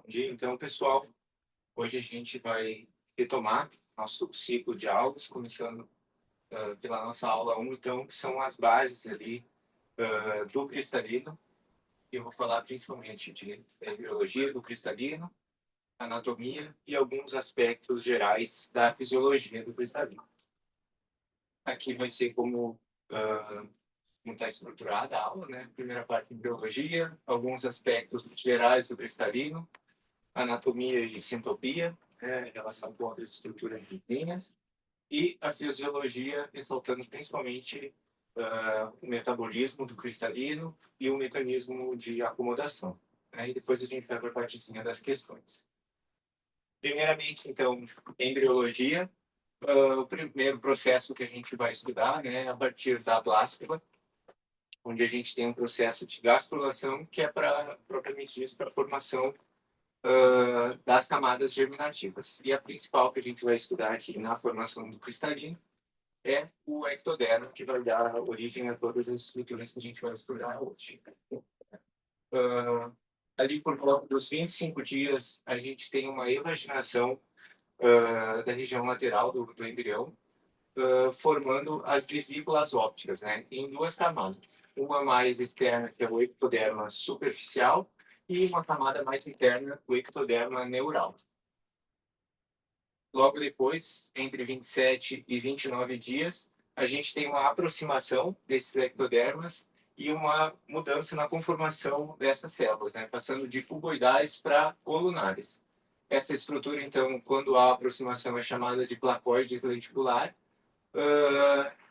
Bom dia, então, pessoal. Hoje a gente vai retomar nosso ciclo de aulas, começando pela nossa aula 1, então, que são as bases ali do cristalino. Eu vou falar principalmente de biologia do cristalino, anatomia e alguns aspectos gerais da fisiologia do cristalino. Aqui vai ser como está estruturada a aula, né? Primeira parte em biologia, alguns aspectos gerais do cristalino, anatomia e sintopia, relação com outras estruturas vitríneas, e a fisiologia, ressaltando principalmente o metabolismo do cristalino e o mecanismo de acomodação. Aí depois a gente vai para a partezinha das questões. Primeiramente, então, embriologia, o primeiro processo que a gente vai estudar, né, a partir da bláscula, onde a gente tem um processo de gastrulação, que é propriamente dito, para a formação das camadas germinativas. E a principal que a gente vai estudar aqui na formação do cristalino é o ectoderma, que vai dar origem a todas as estruturas que a gente vai estudar hoje. Ali por volta dos 25 dias, a gente tem uma evaginação da região lateral do embrião, formando as vesículas ópticas, né, em duas camadas. Uma mais externa, que é o ectoderma superficial, e uma camada mais interna, o ectoderma neural. Logo depois, entre 27 e 29 dias, a gente tem uma aproximação desses ectodermas e uma mudança na conformação dessas células, né, passando de cuboidais para colunares. Essa estrutura, então, quando há aproximação, é chamada de placoides lenticular,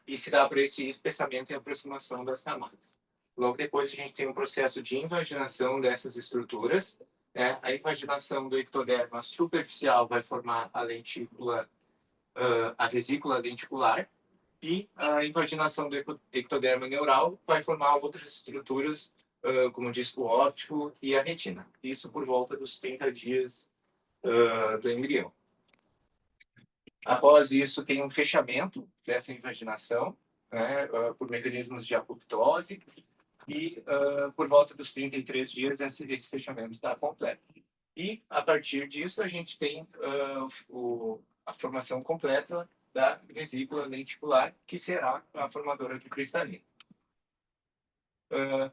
e se dá para esse espessamento e aproximação das camadas. Logo depois, a gente tem um processo de invaginação dessas estruturas, né? A invaginação do ectoderma superficial vai formar a lentícula, a vesícula lenticular, e a invaginação do ectoderma neural vai formar outras estruturas, como o disco óptico e a retina. Isso por volta dos 30 dias do embrião. Após isso, tem um fechamento dessa invaginação, né, por mecanismos de apoptose, e por volta dos 33 dias esse fechamento está completo. E, a partir disso, a gente tem a formação completa da vesícula lenticular, que será a formadora do cristalino.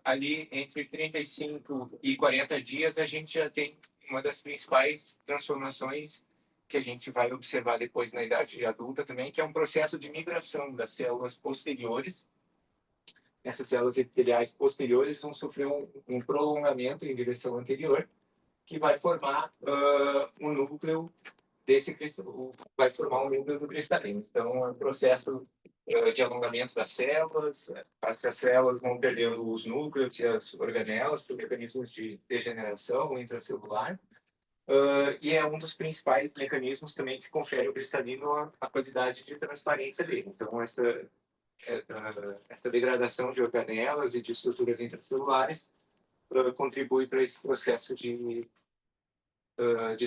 Ali, entre 35 e 40 dias, a gente já tem uma das principais transformações que a gente vai observar depois na idade adulta também, que é um processo de migração das células posteriores. Essas células epiteliais posteriores vão sofrer um prolongamento em direção anterior, que vai formar um núcleo desse cristalino, vai formar um núcleo do cristalino. Então, é um processo de alongamento das células, essas células vão perdendo os núcleos e as organelas por mecanismos de degeneração intracelular, e é um dos principais mecanismos também que confere ao cristalino a qualidade de transparência dele. Então, essa degradação de organelas e de estruturas intracelulares contribui para esse processo de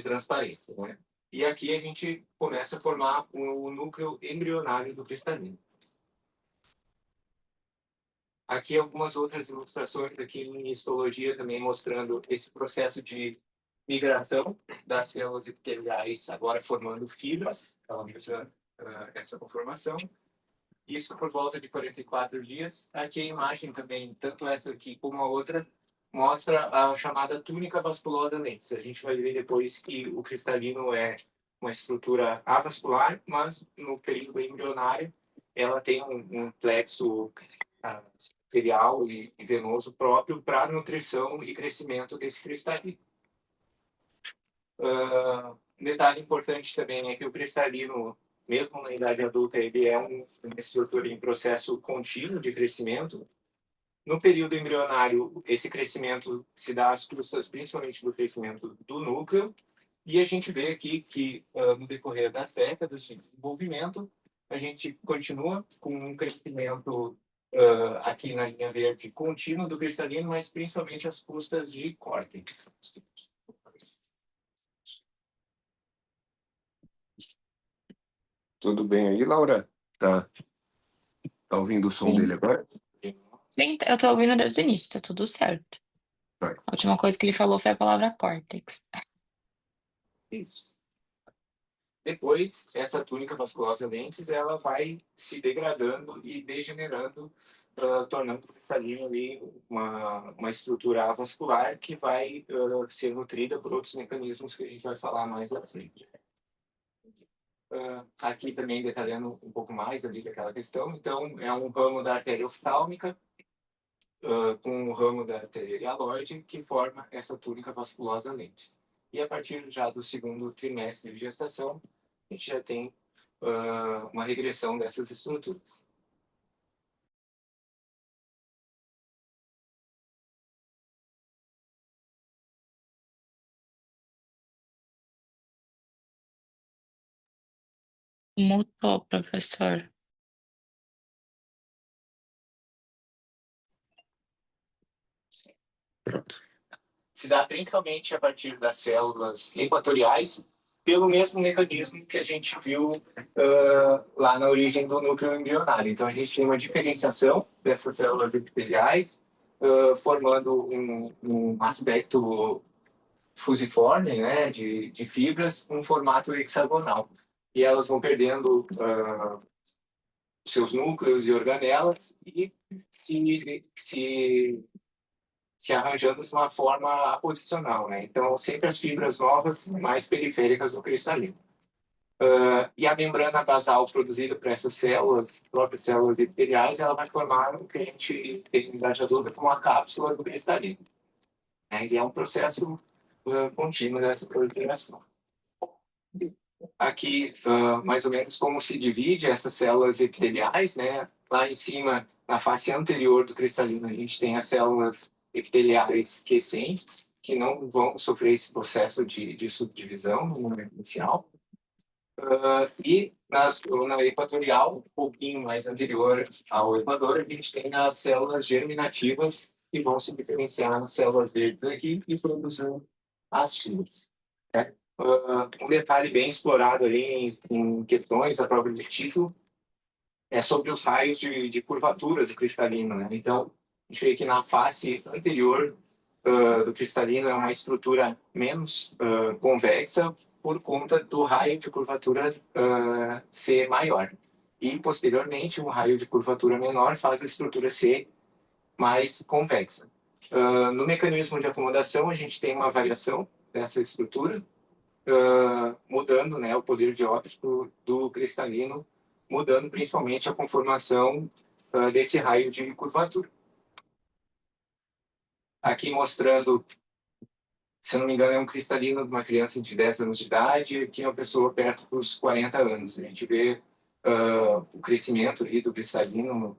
transparência, né? E aqui a gente começa a formar o núcleo embrionário do cristalino. Aqui algumas outras ilustrações aqui em histologia também mostrando esse processo de migração das células epiteliais, agora formando fibras, essa conformação. Isso por volta de 44 dias. Aqui a imagem também, tanto essa aqui como a outra, mostra a chamada túnica vasculosa lentes. A gente vai ver depois que o cristalino é uma estrutura avascular, mas no período embrionário ela tem um plexo arterial e venoso próprio para a nutrição e crescimento desse cristalino. Detalhe importante também é que o cristalino, mesmo na idade adulta, ele é uma estrutura em processo contínuo de crescimento. No período embrionário, esse crescimento se dá às custas principalmente do crescimento do núcleo, e a gente vê aqui que, no decorrer das décadas de desenvolvimento, a gente continua com um crescimento aqui na linha verde contínuo do cristalino, mas principalmente às custas de córtex. Tudo bem aí, Laura? Tá ouvindo o som Sim. dele agora? Sim, eu tô ouvindo desde o início, tá tudo certo. Tá. A última coisa que ele falou foi a palavra córtex. Isso. Depois, essa túnica vasculosa lentes, ela vai se degradando e degenerando, tornando o cristalino ali uma estrutura avascular que vai ser nutrida por outros mecanismos que a gente vai falar mais à frente. Aqui também detalhando um pouco mais ali daquela questão. Então, é um ramo da artéria oftálmica com o ramo da artéria hialoide que forma essa túnica vasculosa lentes. E a partir já do segundo trimestre de gestação, a gente já tem uma regressão dessas estruturas. Mutou, professor. Pronto. Se dá principalmente a partir das células equatoriais, pelo mesmo mecanismo que a gente viu lá na origem do núcleo embrionário. Então, a gente tem uma diferenciação dessas células epiteliais, formando um aspecto fusiforme, né, de fibras, um formato hexagonal. E elas vão perdendo seus núcleos e organelas e se arranjando de uma forma aposicional, né? Então, sempre as fibras novas mais periféricas do cristalino. E a membrana basal produzida por essas células, próprias células epiteliais, ela vai formar o que a gente tem idade adulta como a cápsula do cristalino. E é um processo contínuo dessa proliferação. Aqui, mais ou menos como se divide essas células epiteliais, né? Lá em cima, na face anterior do cristalino, a gente tem as células epiteliais quiescentes, que não vão sofrer esse processo de subdivisão no momento inicial. E na equatorial, um pouquinho mais anterior ao equador, a gente tem as células germinativas, que vão se diferenciar nas células verdes aqui e produzir as fibras. Um detalhe bem explorado ali em questões da prova de título é sobre os raios de curvatura do cristalino, né? Então, a gente vê que na face anterior do cristalino é uma estrutura menos convexa por conta do raio de curvatura ser maior. E, posteriormente, um raio de curvatura menor faz a estrutura ser mais convexa. No mecanismo de acomodação, a gente tem uma variação dessa estrutura, mudando, né, o poder de óptico do cristalino, mudando principalmente a conformação desse raio de curvatura. Aqui mostrando, se não me engano, é um cristalino de uma criança de 10 anos de idade, e aqui é uma pessoa perto dos 40 anos. A gente vê o crescimento ali do cristalino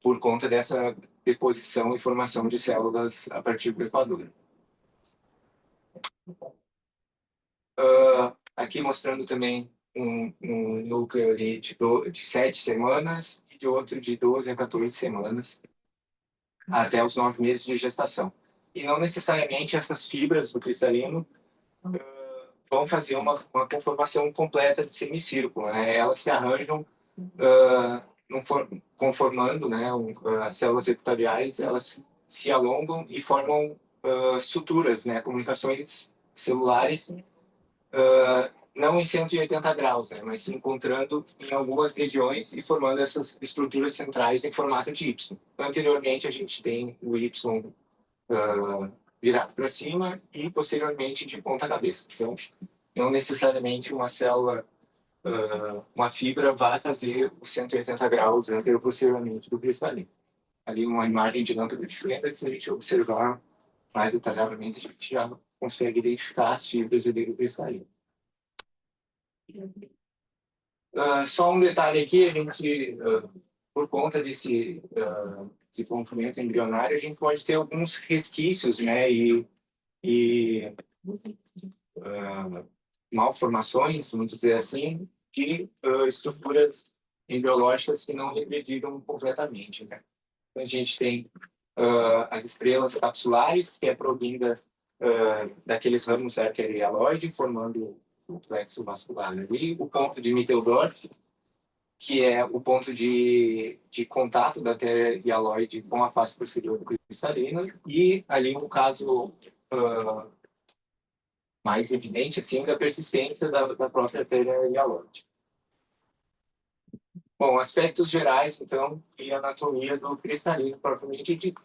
por conta dessa deposição e formação de células a partir do equador. Aqui mostrando também um núcleo ali de 7 semanas e de outro de 12 a 14 semanas, até os 9 meses de gestação. E não necessariamente essas fibras do cristalino vão fazer uma conformação completa de semicírculo, né? Elas se arranjam conformando, né, as células epiteliais, elas se alongam e formam suturas, né, comunicações celulares, não em 180 graus, né, mas se encontrando em algumas regiões e formando essas estruturas centrais em formato de Y. Anteriormente, a gente tem o Y virado para cima e, posteriormente, de ponta cabeça. Então, não necessariamente uma célula, uma fibra vai fazer os 180 graus anterior-posteriormente do cristalino. Ali, uma imagem de lâmpada de Flanders, se a gente observar mais detalhadamente, a gente já consegue identificar as fibras ali do cristalino. Só um detalhe aqui, a gente, por conta desse desenvolvimento embrionário, a gente pode ter alguns resquícios, né, e malformações, vamos dizer assim, de estruturas embriológicas que não regrediram completamente, né? Então, a gente tem as estrelas capsulares, que é provinda daqueles ramos da artéria hialoide, formando o plexo vascular ali, o ponto de Mitteldorf, que é o ponto de contato da artéria hialoide com a face posterior do cristalino, e ali, no caso mais evidente, assim, da persistência da própria artéria hialóide. Bom, aspectos gerais, então, e anatomia do cristalino propriamente dito.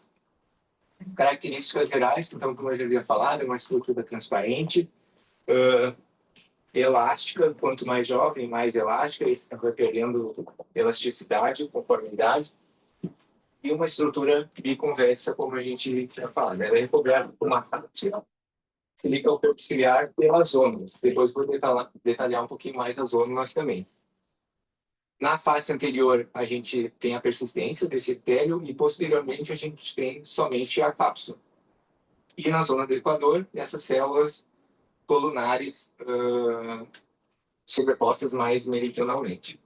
Características gerais, então, como eu já havia falado, é uma estrutura transparente, elástica, quanto mais jovem, mais elástica, isso vai perdendo elasticidade, conformidade, e uma estrutura biconvexa, como a gente tinha falado. Ela é recoberta por uma cápsula, se liga ao corpo ciliar pelas ônulas. Depois vou detalhar um pouquinho mais as ônulas também. Na face anterior, a gente tem a persistência desse epitélio e, posteriormente, a gente tem somente a cápsula. E na zona do equador, essas células colunares sobrepostas mais meridionalmente.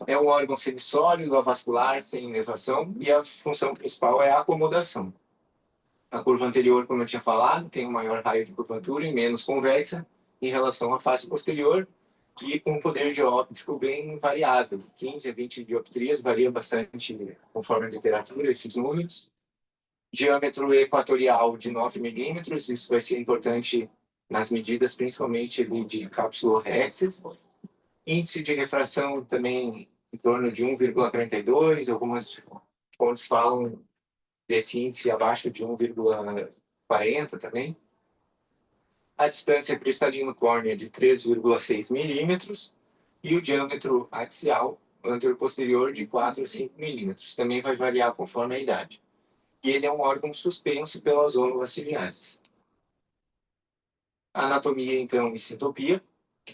É um órgão semissólido, avascular, sem inervação, e a função principal é a acomodação. A curva anterior, como eu tinha falado, tem um maior raio de curvatura e menos convexa em relação à face posterior, e com um poder dióptrico bem variável, 15 a 20 dioptrias, varia bastante conforme a literatura, esses números. Diâmetro equatorial de 9 milímetros, isso vai ser importante nas medidas, principalmente de cápsula-rhexis. Índice de refração também em torno de 1,42, algumas fontes falam desse índice abaixo de 1,40 também. A distância cristalino-córnea de 3,6 milímetros e o diâmetro axial anterior-posterior de 4 a 5 milímetros. Também vai variar conforme a idade. E ele é um órgão suspenso pelas ônulas ciliares. Anatomia, então, e sintopia.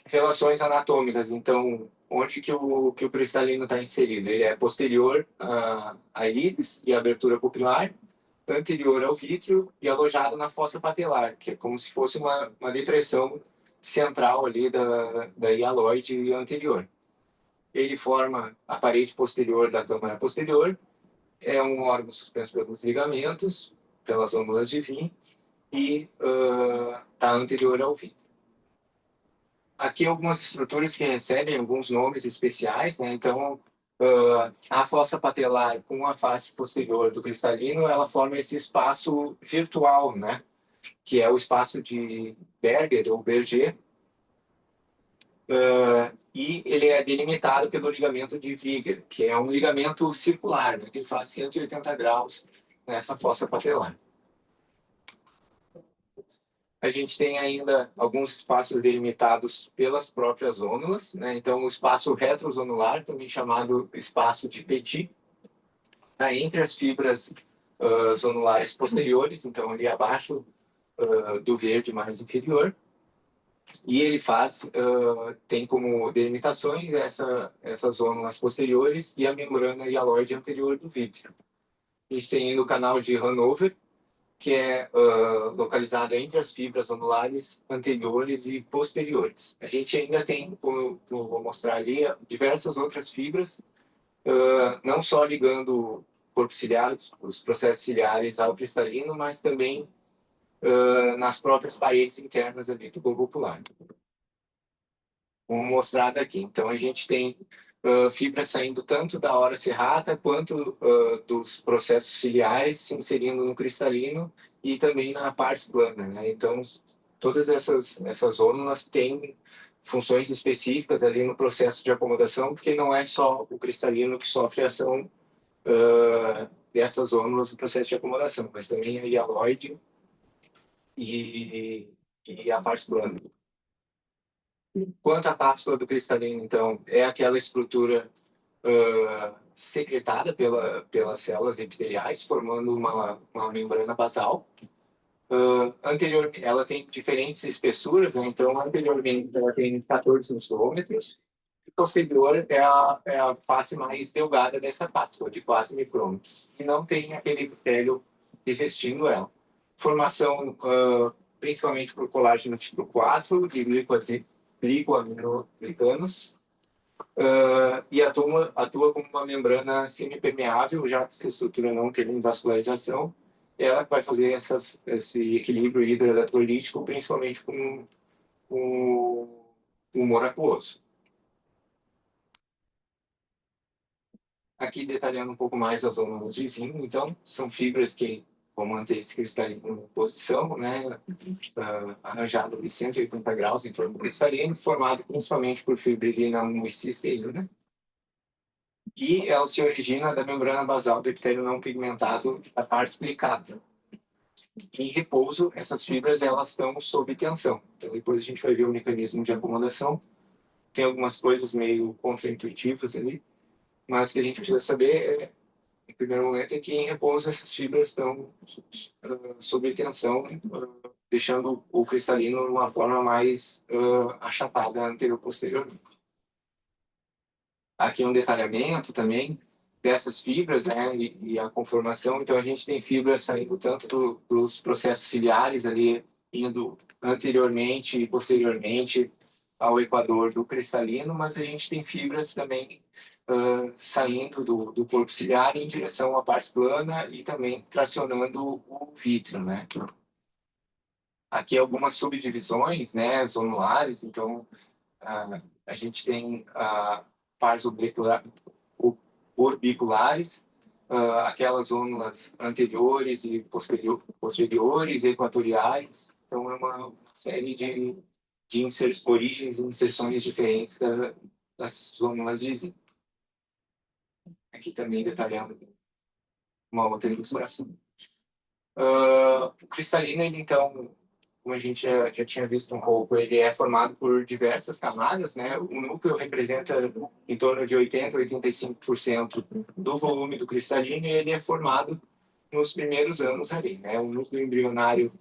Relações anatômicas, então, onde que o cristalino está inserido? Ele é posterior à íris e à abertura pupilar, anterior ao vítreo e alojado na fossa patelar, que é como se fosse uma depressão central ali da hialoide anterior. Ele forma a parede posterior da câmara posterior, é um órgão suspenso pelos ligamentos, pelas ônulas de Zinn, e está anterior ao vítreo. Aqui algumas estruturas que recebem alguns nomes especiais, né? Então, a fossa patelar com a face posterior do cristalino, ela forma esse espaço virtual, né? Que é o espaço de Berger ou Berger, e ele é delimitado pelo ligamento de Viger, que é um ligamento circular, né? Que faz 180 graus nessa fossa patelar. A gente tem ainda alguns espaços delimitados pelas próprias ônulas, né? Então, o espaço retrozonular, também chamado espaço de Petit, tá entre as fibras zonulares posteriores, então ali abaixo do verde mais inferior, e ele tem como delimitações essas ônulas posteriores e a membrana hialoide anterior do vítreo. A gente tem ainda o canal de Hanover, que é localizado entre as fibras onulares anteriores e posteriores. A gente ainda tem, como eu vou mostrar ali, diversas outras fibras, não só ligando o corpo ciliar, os processos ciliares ao cristalino, mas também nas próprias paredes internas ali do globo ocular. Vou mostrar daqui. Então, a gente tem fibras saindo tanto da ora serrata quanto dos processos ciliares se inserindo no cristalino e também na pars plana, né? Então, todas essas ônulas têm funções específicas ali no processo de acomodação, porque não é só o cristalino que sofre a ação dessas ônulas no processo de acomodação, mas também a hialoide e a pars plana. Quanto à cápsula do cristalino, então, é aquela estrutura secretada pelas células epiteliais, formando uma membrana basal. Ela tem diferentes espessuras, né? Então, anteriormente, ela tem 14 micrômetros, e posterior é a face mais delgada dessa cápsula, de 4 micrômetros, e não tem aquele epitélio revestindo ela. Formação principalmente por colágeno tipo 4, de glicoaminoglicanos, e atua como uma membrana semipermeável, já que essa estrutura não tem vascularização. Ela vai fazer esse equilíbrio hidroeletrolítico, principalmente com o humor aquoso. Aqui detalhando um pouco mais as ônulas de Zinn, então, são fibras que vou manter esse cristalino em posição, né, arranjado de 180 graus em torno do cristalino, formado principalmente por fibrilina 1 e cisteína. E ela se origina da membrana basal do epitélio não pigmentado da parte explicada. Em repouso, essas fibras elas estão sob tensão. Então, depois a gente vai ver o mecanismo de acomodação. Tem algumas coisas meio contraintuitivas ali, mas o que a gente precisa saber, em primeiro momento, é que em repouso essas fibras estão sob tensão, deixando o cristalino de uma forma mais achatada anterior-posteriormente. Aqui um detalhamento também dessas fibras, né, e a conformação. Então, a gente tem fibras saindo tanto dos processos ciliares ali, indo anteriormente e posteriormente ao equador do cristalino, mas a gente tem fibras também saindo do corpo ciliar em direção à parte plana e também tracionando o vítreo, né? Aqui algumas subdivisões, né, zonulares. Então, a gente tem pares orbiculares, aquelas zonas anteriores e posteriores, equatoriais. Então, é uma série de origens e inserções diferentes das zônulas de zinco. Aqui também detalhando uma outra ilustração. O cristalino, ele, então, como a gente já tinha visto um pouco, ele é formado por diversas camadas, né? O núcleo representa em torno de 80% a 85% do volume do cristalino e ele é formado nos primeiros anos ali, né? O núcleo embrionário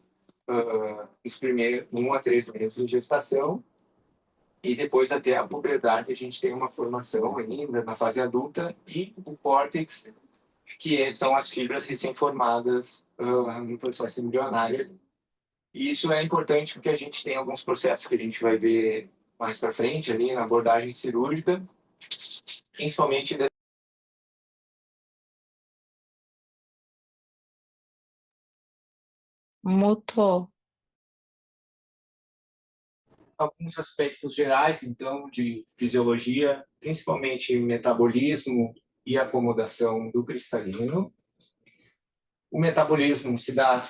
nos primeiros 1 a 3 meses de gestação e depois até a puberdade a gente tem uma formação ainda na fase adulta e o córtex, que são as fibras recém-formadas no processo embrionário. E isso é importante porque a gente tem alguns processos que a gente vai ver mais para frente ali na abordagem cirúrgica, principalmente Mutou. alguns aspectos gerais, então, de fisiologia, principalmente metabolismo e acomodação do cristalino. O metabolismo se dá,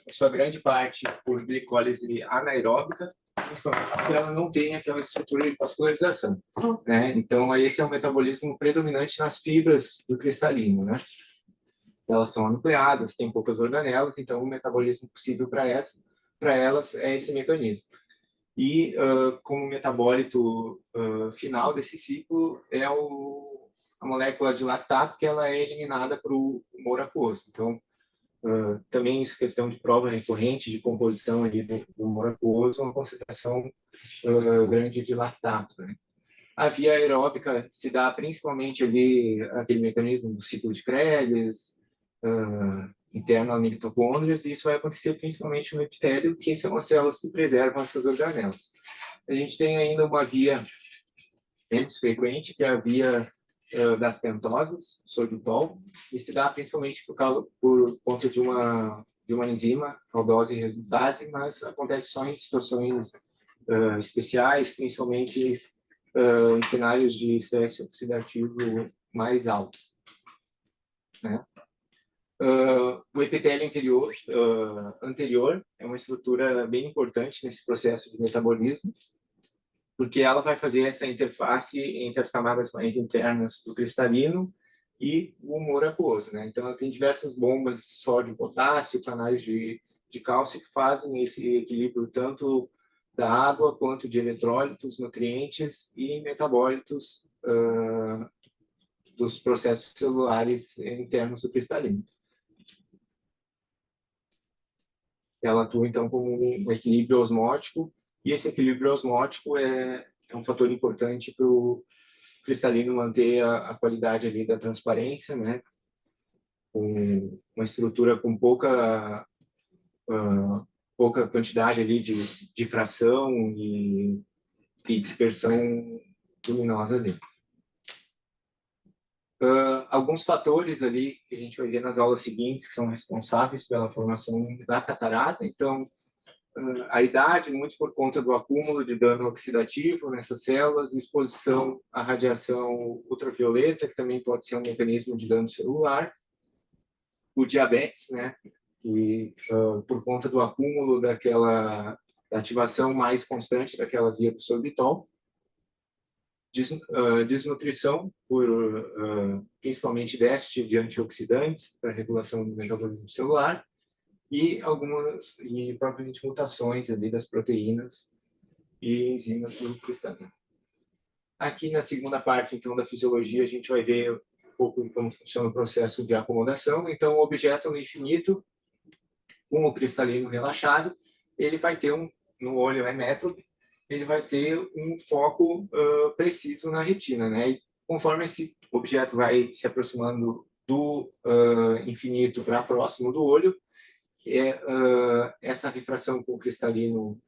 em sua grande parte, por glicólise anaeróbica, principalmente porque ela não tem aquela estrutura de vascularização, né? Então, esse é o metabolismo predominante nas fibras do cristalino, né? Elas são anucleadas, têm poucas organelas, então o metabolismo possível para elas é esse mecanismo. E como metabólito final desse ciclo é a molécula de lactato, que ela é eliminada para o humor aquoso. Então, também isso é questão de prova recorrente de composição ali do humor aquoso, uma concentração grande de lactato, né? A via aeróbica se dá principalmente ali aquele mecanismo do ciclo de Krebs, interno a mitocôndrias, e isso vai acontecer principalmente no epitélio, que são as células que preservam essas organelas. A gente tem ainda uma via menos frequente, que é a via das pentosas, sorbitol, e se dá principalmente por conta de uma enzima, aldose resultase, mas acontece só em situações especiais, principalmente em cenários de estresse oxidativo mais alto, né? O epitélio anterior é uma estrutura bem importante nesse processo de metabolismo, porque ela vai fazer essa interface entre as camadas mais internas do cristalino e o humor aquoso, né? Então, ela tem diversas bombas de sódio e potássio, canais de cálcio que fazem esse equilíbrio tanto da água quanto de eletrólitos, nutrientes e metabólitos dos processos celulares internos do cristalino. Ela atua, então, como um equilíbrio osmótico, e esse equilíbrio osmótico é um fator importante para o cristalino manter a qualidade ali da transparência, né? Com uma estrutura com pouca quantidade ali de difração e dispersão luminosa ali. Alguns fatores ali que a gente vai ver nas aulas seguintes que são responsáveis pela formação da catarata. Então, a idade, muito por conta do acúmulo de dano oxidativo nessas células, exposição à radiação ultravioleta, que também pode ser um mecanismo de dano celular. O diabetes, né? E por conta do acúmulo da ativação mais constante daquela via do sorbitol, desnutrição por principalmente déficit de antioxidantes para regulação do metabolismo celular e propriamente mutações ali das proteínas e enzimas do cristalino. Aqui na segunda parte, então, da fisiologia, a gente vai ver um pouco como funciona o processo de acomodação. Então, o objeto no infinito, com o cristalino relaxado, ele vai ter no olho emétrope, ele vai ter um foco preciso na retina, né? E conforme esse objeto vai se aproximando do infinito para próximo do olho, essa refração com o cristalino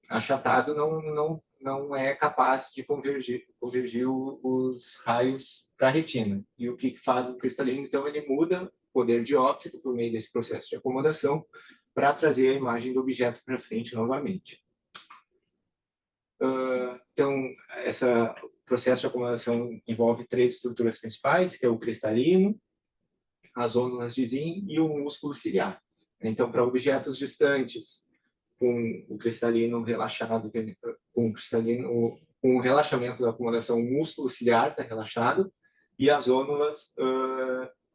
achatado não é capaz de convergir os raios para a retina. E o que faz o cristalino? Então, ele muda o poder de óptico por meio desse processo de acomodação para trazer a imagem do objeto para frente novamente. Então, esse processo de acomodação envolve 3 estruturas principais, que é o cristalino, as ondas de Zinn e o músculo ciliar. Então, para objetos distantes, com o cristalino relaxado, com o relaxamento da acomodação, o músculo ciliar está relaxado e as ônulas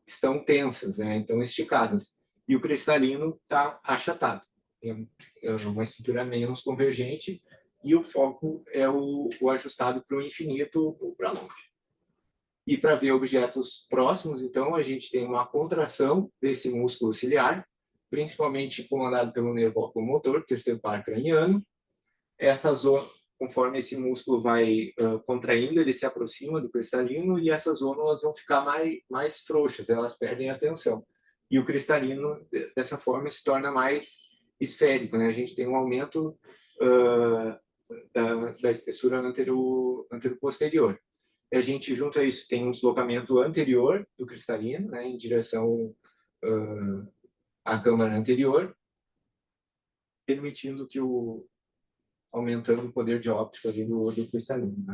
estão tensas, né? Então esticadas. E o cristalino está achatado. É uma estrutura menos convergente e o foco é o ajustado para o infinito ou para longe. E para ver objetos próximos, então, a gente tem uma contração desse músculo ciliar, principalmente comandado pelo nervo oculomotor, terceiro par craniano. Conforme esse músculo vai contraindo, ele se aproxima do cristalino e essas ônulas vão ficar mais frouxas, elas perdem a tensão. E o cristalino, dessa forma, se torna mais esférico, né? A gente tem um aumento da espessura antero-posterior. A gente, junto a isso, tem um deslocamento anterior do cristalino, né, em direção à câmara anterior, permitindo que aumentando o poder de óptica ali do cristalino. Né?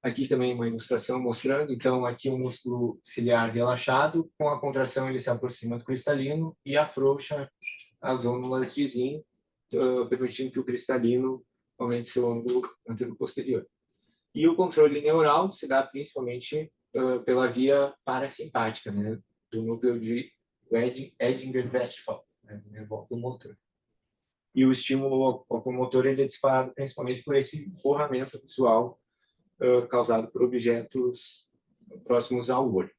Aqui também uma ilustração mostrando, então, aqui o músculo ciliar relaxado, com a contração ele se aproxima do cristalino e afrouxa as ônulas de Zinn, permitindo que o cristalino aumente seu ângulo antero-posterior. E o controle neural se dá principalmente pela via parasimpática, né, do núcleo de Edinger-Westphal, né, nervo oculomotor. E o estímulo oculomotor ele é disparado principalmente por esse borramento visual causado por objetos próximos ao olho.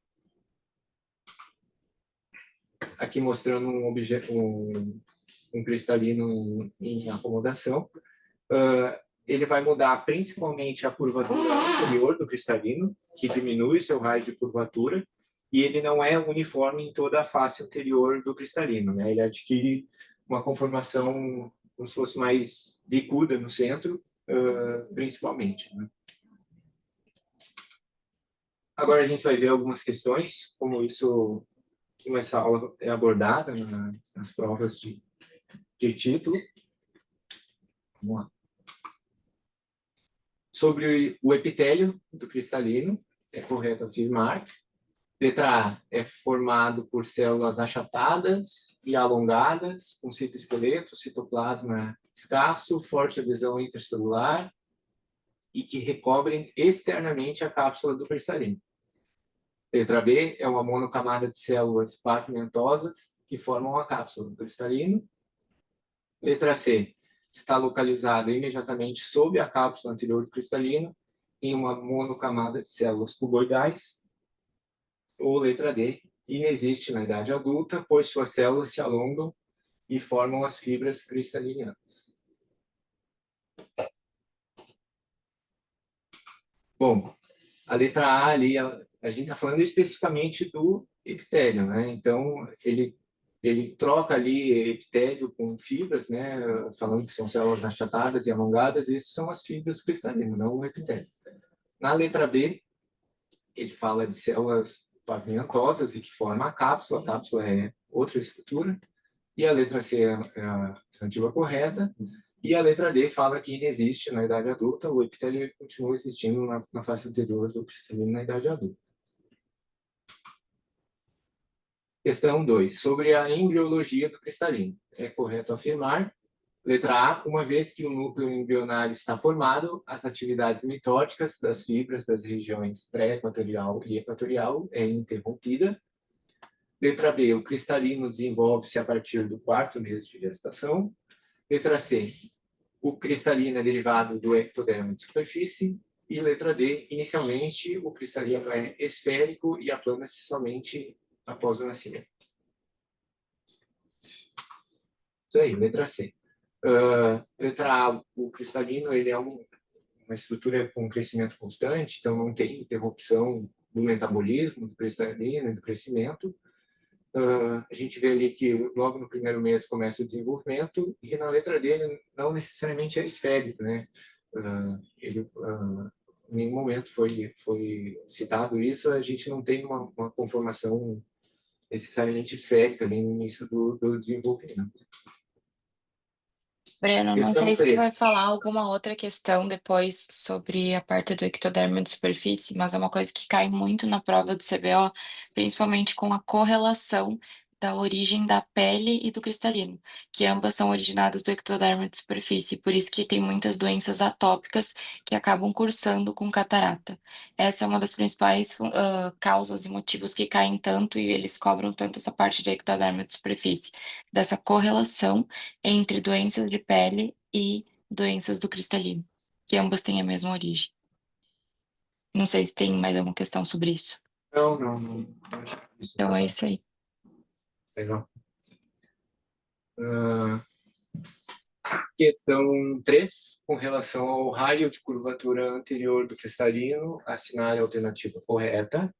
Aqui mostrando um cristalino em acomodação. Ele vai mudar principalmente a curvatura anterior do cristalino, que diminui o seu raio de curvatura, e ele não é uniforme em toda a face anterior do cristalino, né? Ele adquire uma conformação como se fosse mais bicuda no centro, principalmente. Né? Agora a gente vai ver algumas questões, como essa aula é abordada nas provas de título. Vamos lá. Sobre o epitélio do cristalino, é correto afirmar. Letra A é formado por células achatadas e alongadas, com citoesqueleto, citoplasma escasso, forte adesão intercelular e que recobrem externamente a cápsula do cristalino. Letra B é uma monocamada de células pavimentosas que formam a cápsula do cristalino. Letra C está localizada imediatamente sob a cápsula anterior do cristalino, em uma monocamada de células cuboidais. Ou letra D, inexiste na idade adulta, pois suas células se alongam e formam as fibras cristalinianas. Bom, a letra A ali, a gente está falando especificamente do epitélio, né? Então, ele troca ali epitélio com fibras, né? Falando que são células achatadas e alongadas, essas são as fibras do cristalino, não o epitélio. Na letra B, ele fala de células pavimentosas e que formam a cápsula é outra estrutura, e a letra C é a alternativa correta, e a letra D fala que inexiste na idade adulta, o epitélio continua existindo na face anterior do cristalino na idade adulta. Questão 2. Sobre a embriologia do cristalino. É correto afirmar, letra A, uma vez que o núcleo embrionário está formado, as atividades mitóticas das fibras das regiões pré-equatorial e equatorial é interrompida. Letra B, o cristalino desenvolve-se a partir do 4º mês de gestação. Letra C, o cristalino é derivado do ectodermo de superfície. E letra D, inicialmente o cristalino é esférico e aplana-se somente após o nascimento. Isso aí, letra C. Letra A, o cristalino ele é uma estrutura com crescimento constante, então não tem interrupção do metabolismo do cristalino e do crescimento. A gente vê ali que logo no 1º mês começa o desenvolvimento e na letra D ele não necessariamente é esférico, né? Em nenhum momento foi citado isso, a gente não tem uma conformação necessariamente esférica ali no início do desenvolvimento. Breno, não Questão sei se tu vai 3. falar alguma outra questão depois sobre a parte do ectodermo de superfície, mas é uma coisa que cai muito na prova do CBO, principalmente com a correlação da origem da pele e do cristalino, que ambas são originadas do ectodermo de superfície, por isso que tem muitas doenças atópicas que acabam cursando com catarata. Essa é uma das principais causas e motivos que caem tanto e eles cobram tanto essa parte de ectodermo de superfície, dessa correlação entre doenças de pele e doenças do cristalino, que ambas têm a mesma origem. Não sei se tem mais alguma questão sobre isso. Não. Então é isso aí. Legal. Questão 3, com relação ao raio de curvatura anterior do cristalino, assinale a alternativa correta.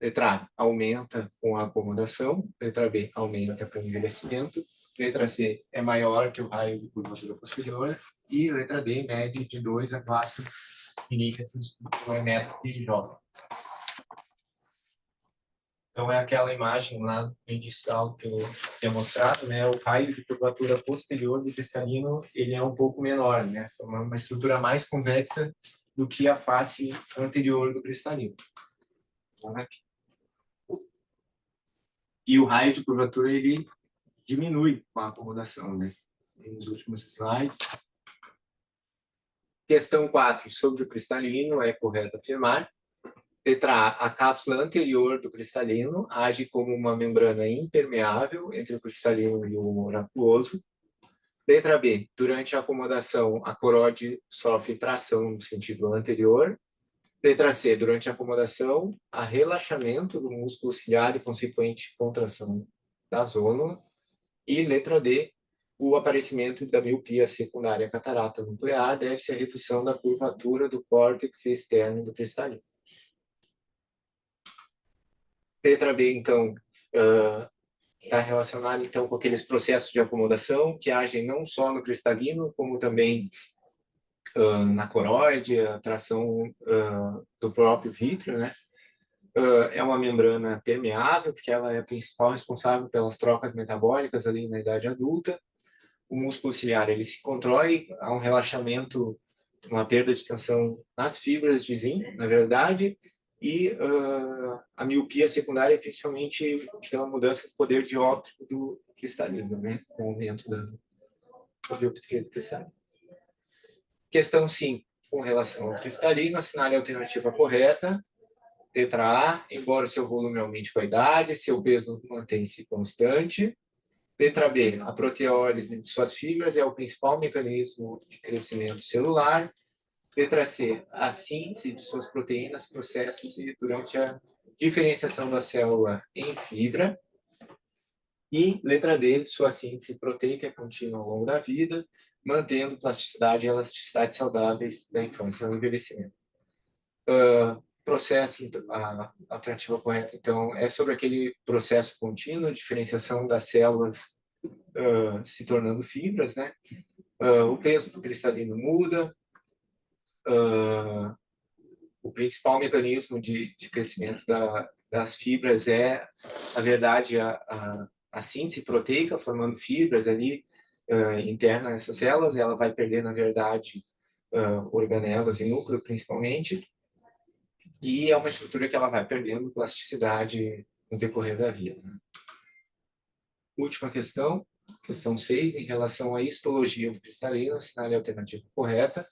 Letra A, aumenta com a acomodação. Letra B, aumenta com o envelhecimento. Letra C, é maior que o raio de curvatura posterior. E letra D, mede de 2 a 4 milímetros por metro de jovem. Então, é aquela imagem lá no início da aula que eu tinha mostrado, né? O raio de curvatura posterior do cristalino, ele é um pouco menor, né? Formando uma estrutura mais convexa do que a face anterior do cristalino. E o raio de curvatura, ele diminui com a acomodação, né? Nos últimos slides. Questão 4, sobre o cristalino, é correto afirmar. Letra A, a cápsula anterior do cristalino age como uma membrana impermeável entre o cristalino e o humor aquoso. Letra B, durante a acomodação, a coróide sofre tração no sentido anterior. Letra C, durante a acomodação, há relaxamento do músculo ciliar e consequente contração da zona. E letra D, o aparecimento da miopia secundária catarata nuclear deve-se à redução da curvatura do córtex externo do cristalino. Letra B, então, está relacionada então, com aqueles processos de acomodação que agem não só no cristalino, como também na coroide, a tração do próprio vítreo, né? É uma membrana permeável, porque ela é a principal responsável pelas trocas metabólicas ali na idade adulta. O músculo ciliar, ele se contrai, há um relaxamento, uma perda de tensão nas fibras de zinco, na verdade, e a miopia secundária, principalmente pela mudança do poder dióptrico do cristalino, né? Com o aumento da dioptria do cristalino. Questão 5, com relação ao cristalino, assinale a alternativa correta. Letra A, embora seu volume aumente com a idade, seu peso mantém-se constante. Letra B, a proteólise de suas fibras é o principal mecanismo de crescimento celular. Letra C, a síntese de suas proteínas processa-se durante a diferenciação da célula em fibra. E letra D, sua síntese proteica é contínua ao longo da vida, mantendo plasticidade e elasticidade saudáveis da infância ao envelhecimento. Processo, a alternativa correta, então, é sobre aquele processo contínuo, diferenciação das células se tornando fibras, né? O peso do cristalino muda, o principal mecanismo de crescimento das fibras é, na verdade, a síntese proteica, formando fibras ali interna nessas células. Ela vai perder, na verdade, organelas e núcleo, principalmente, e é uma estrutura que ela vai perdendo plasticidade no decorrer da vida. Né? Última questão, questão 6, em relação à histologia do cristalino, assinale a alternativa correta.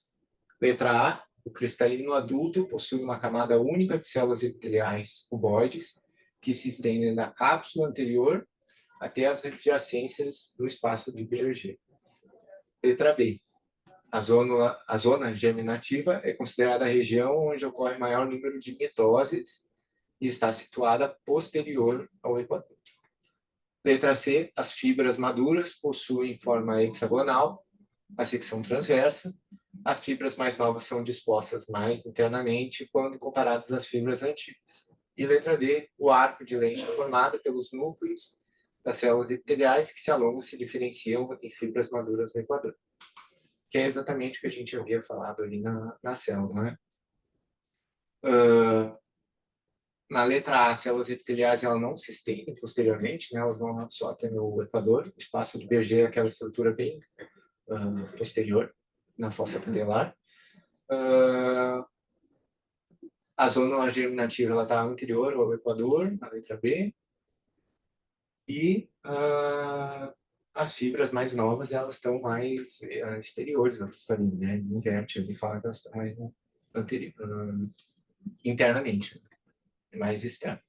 Letra A, o cristalino adulto possui uma camada única de células epiteliais cuboides que se estendem da cápsula anterior até as adjacências do espaço de Berger. Letra B, a zona germinativa é considerada a região onde ocorre maior número de mitoses e está situada posterior ao equador. Letra C, as fibras maduras possuem forma hexagonal, a secção transversa. As fibras mais novas são dispostas mais internamente quando comparadas às fibras antigas. E letra D, o arco de lente é formado pelos núcleos das células epiteliais que se alongam e se diferenciam em fibras maduras no equador. Que é exatamente o que a gente havia falado ali na célula, né? Na letra A, as células epiteliais elas não se estendem posteriormente, né? Elas vão só até no equador. O espaço de Berger é aquela estrutura bem posterior, na fossa epitelar. A zona germinativa está anterior ao equador, na letra B. E as fibras mais novas elas estão mais exteriores da cristalina, né? Inverte, ele fala que elas estão mais internamente, mais externo.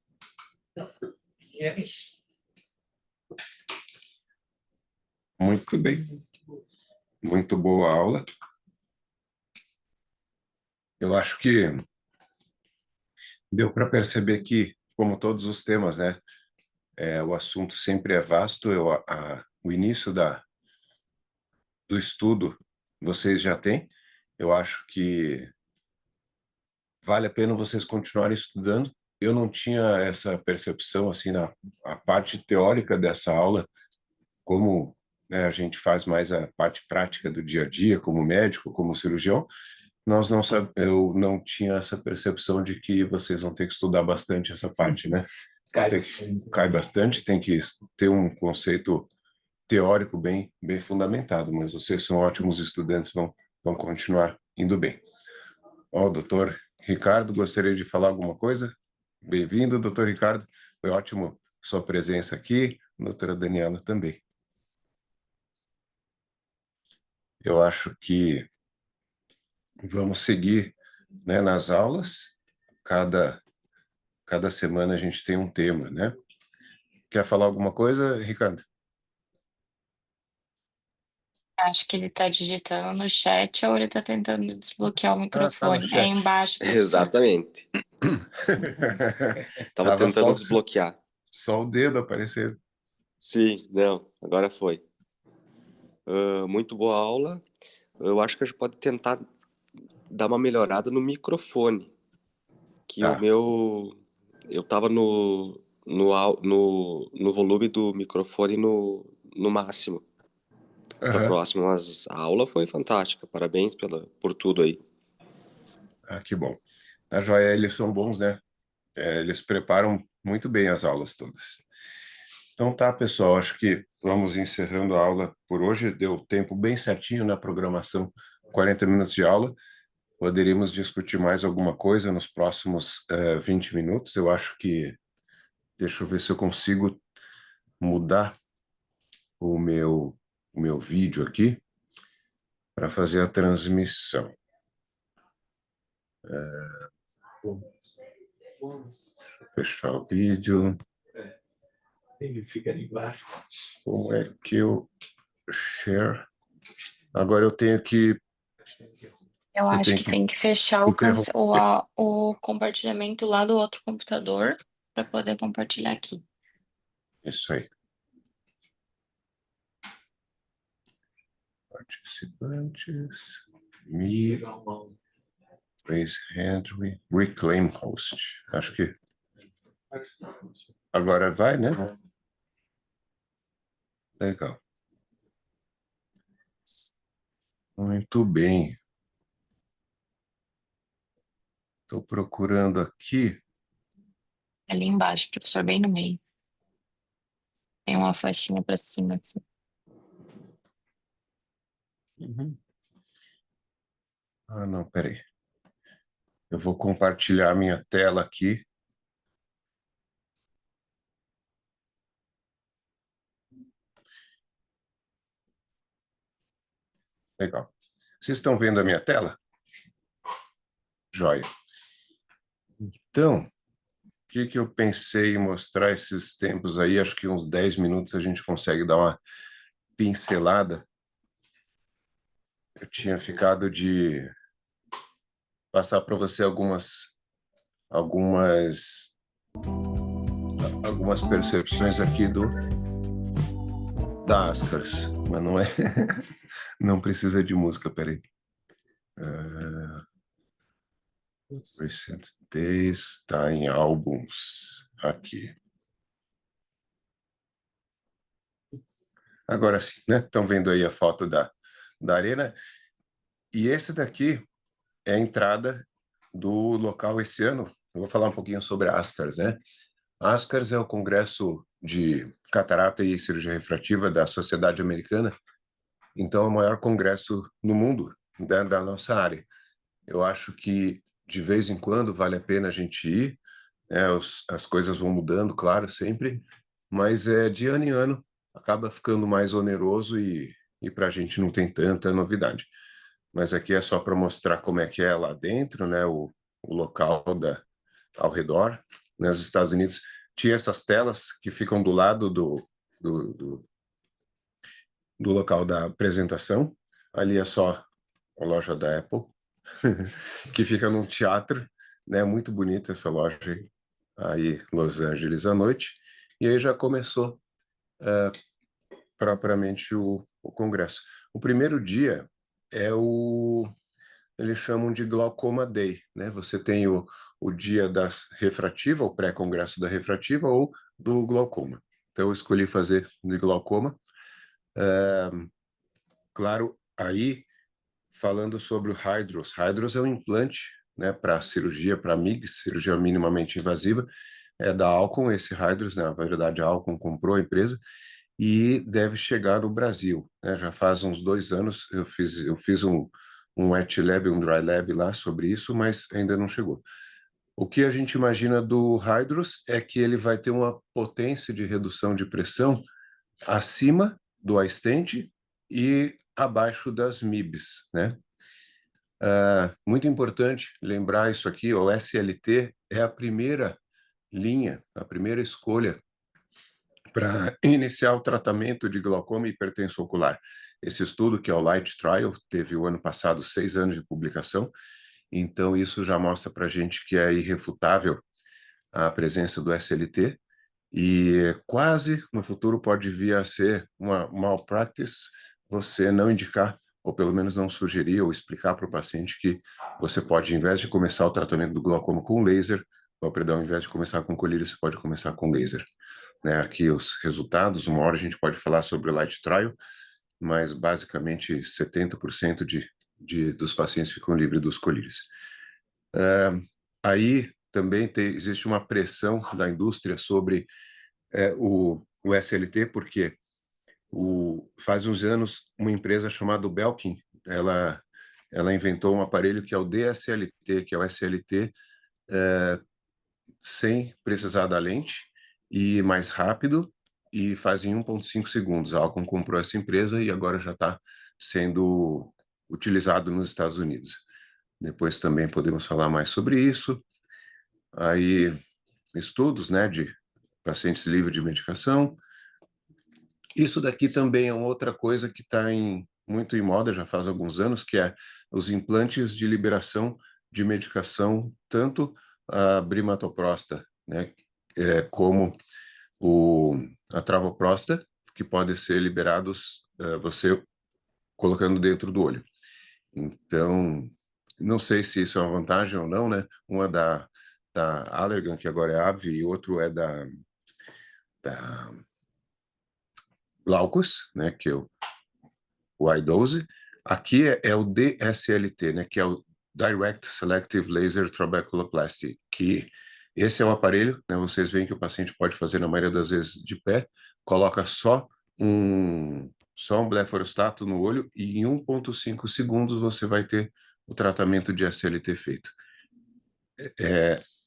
E é isso. Muito bem. Muito boa aula. Eu acho que deu para perceber que, como todos os temas, né, o assunto sempre é vasto. O início do estudo vocês já têm. Eu acho que vale a pena vocês continuarem estudando. Eu não tinha essa percepção assim a parte teórica dessa aula, como né, a gente faz mais a parte prática do dia a dia, como médico, como cirurgião. Eu não tinha essa percepção de que vocês vão ter que estudar bastante essa parte, né? Cai bastante, tem que ter um conceito teórico bem fundamentado, mas vocês são ótimos estudantes, vão continuar indo bem. Ó, o doutor Ricardo, gostaria de falar alguma coisa? Bem-vindo, doutor Ricardo. Foi ótimo sua presença aqui, doutora Daniela também. Eu acho que vamos seguir, né, nas aulas. Cada semana a gente tem um tema, né? Quer falar alguma coisa, Ricardo? Acho que ele está digitando no chat ou ele está tentando desbloquear o Tá no microfone. É chat. embaixo, professor. Exatamente. Tava tentando desbloquear. Só o dedo aparecendo. Sim, não, agora foi. Muito boa aula. Eu acho que a gente pode tentar dar uma melhorada no microfone. Que Tá. o meu... Eu tava no volume do microfone no máximo. Para próxima, mas a aula foi fantástica. Parabéns por tudo aí. Ah, que bom. A joia, eles são bons, né? Eles preparam muito bem as aulas todas. Então tá, pessoal, acho que vamos encerrando a aula por hoje. Deu tempo bem certinho na programação, 40 minutos de aula. Poderíamos discutir mais alguma coisa nos próximos 20 minutos. Eu acho que... Deixa eu ver se eu consigo mudar o meu vídeo aqui para fazer a transmissão. Deixa eu fechar o vídeo. Ele fica ali embaixo. Como é que eu share? Agora eu tenho que... Eu acho que tem que fechar o compartilhamento lá do outro computador para poder compartilhar aqui. Isso aí. Participantes. Me. Raise hand. Reclaim host. Acho que agora vai, né? Legal. Muito bem. Estou procurando aqui. Ali embaixo, professor, bem no meio. Tem uma faixinha para cima, assim. Ah, não, peraí. Eu vou compartilhar minha tela aqui. Legal. Vocês estão vendo a minha tela? Joia. Então, o que eu pensei em mostrar esses tempos aí? Acho que uns 10 minutos a gente consegue dar uma pincelada. Eu tinha ficado de passar para você algumas percepções aqui da Ascars, mas não é, não precisa de música, peraí. Recent Days está em álbuns aqui. Agora sim, né? Estão vendo aí a foto da arena? E esse daqui é a entrada do local esse ano. Eu vou falar um pouquinho sobre a Ascars, né? A Ascars é o congresso de catarata e cirurgia refrativa da Sociedade Americana. Então, é o maior congresso no mundo da nossa área. Eu acho que, de vez em quando, vale a pena a gente ir. As coisas vão mudando, claro, sempre. Mas de ano em ano acaba ficando mais oneroso e para a gente não tem tanta novidade. Mas aqui é só para mostrar como é que é lá dentro, né? O local ao redor. Nos Estados Unidos tinha essas telas que ficam do lado do local da apresentação. Ali é só a loja da Apple, que fica num teatro, né? Muito bonita essa loja aí, Los Angeles à noite. E aí já começou propriamente o congresso. O primeiro dia eles chamam de Glaucoma Day, né? Você tem o dia da refrativa, o pré-congresso da refrativa ou do glaucoma. Então eu escolhi fazer de glaucoma. Claro, aí falando sobre o Hydros. Hydros é um implante, né, para cirurgia, para MIGS, cirurgia minimamente invasiva, é da Alcon, esse Hydros, né, na verdade a Alcon comprou a empresa, e deve chegar no Brasil, né? Já faz uns 2 anos eu fiz um wet lab, um dry lab lá sobre isso, mas ainda não chegou. O que a gente imagina do Hydros é que ele vai ter uma potência de redução de pressão acima do iStent e abaixo das MIBs, né? Muito importante lembrar isso aqui, o SLT é a primeira linha, a primeira escolha para iniciar o tratamento de glaucoma e hipertensão ocular. Esse estudo, que é o Light Trial, teve o ano passado 6 anos de publicação, então isso já mostra para a gente que é irrefutável a presença do SLT, e quase no futuro pode vir a ser uma malpractice você não indicar, ou pelo menos não sugerir ou explicar para o paciente que você pode, ao invés de começar o tratamento do glaucoma com laser, ou, perdão, ao invés de começar com colírio, você pode começar com laser. Né, aqui os resultados, uma hora a gente pode falar sobre o Light Trial, mas basicamente 70% dos pacientes ficam livres dos colírios. Aí também existe uma pressão da indústria sobre o SLT, porque faz uns anos uma empresa chamada Belkin, ela inventou um aparelho que é o DSLT, que é o SLT sem precisar da lente, e mais rápido, e faz em 1,5 segundos. A Alcon comprou essa empresa e agora já está sendo utilizado nos Estados Unidos. Depois também podemos falar mais sobre isso. Aí, estudos, né, de pacientes livres de medicação. Isso daqui também é outra coisa que está muito em moda, já faz alguns anos, que é os implantes de liberação de medicação, tanto a brimatoprosta, né, como a travoprosta, que podem ser liberados você colocando dentro do olho. Então, não sei se isso é uma vantagem ou não, né? Uma da Allergan, que agora é AbbVie, e outro é da Glaukos, né, que é o I12. Aqui é o DSLT, né, que é o Direct Selective Laser Trabeculoplasty, que esse é o aparelho, né, vocês veem que o paciente pode fazer na maioria das vezes de pé, coloca só um blefarostato no olho e em 1,5 segundos você vai ter o tratamento de SLT feito.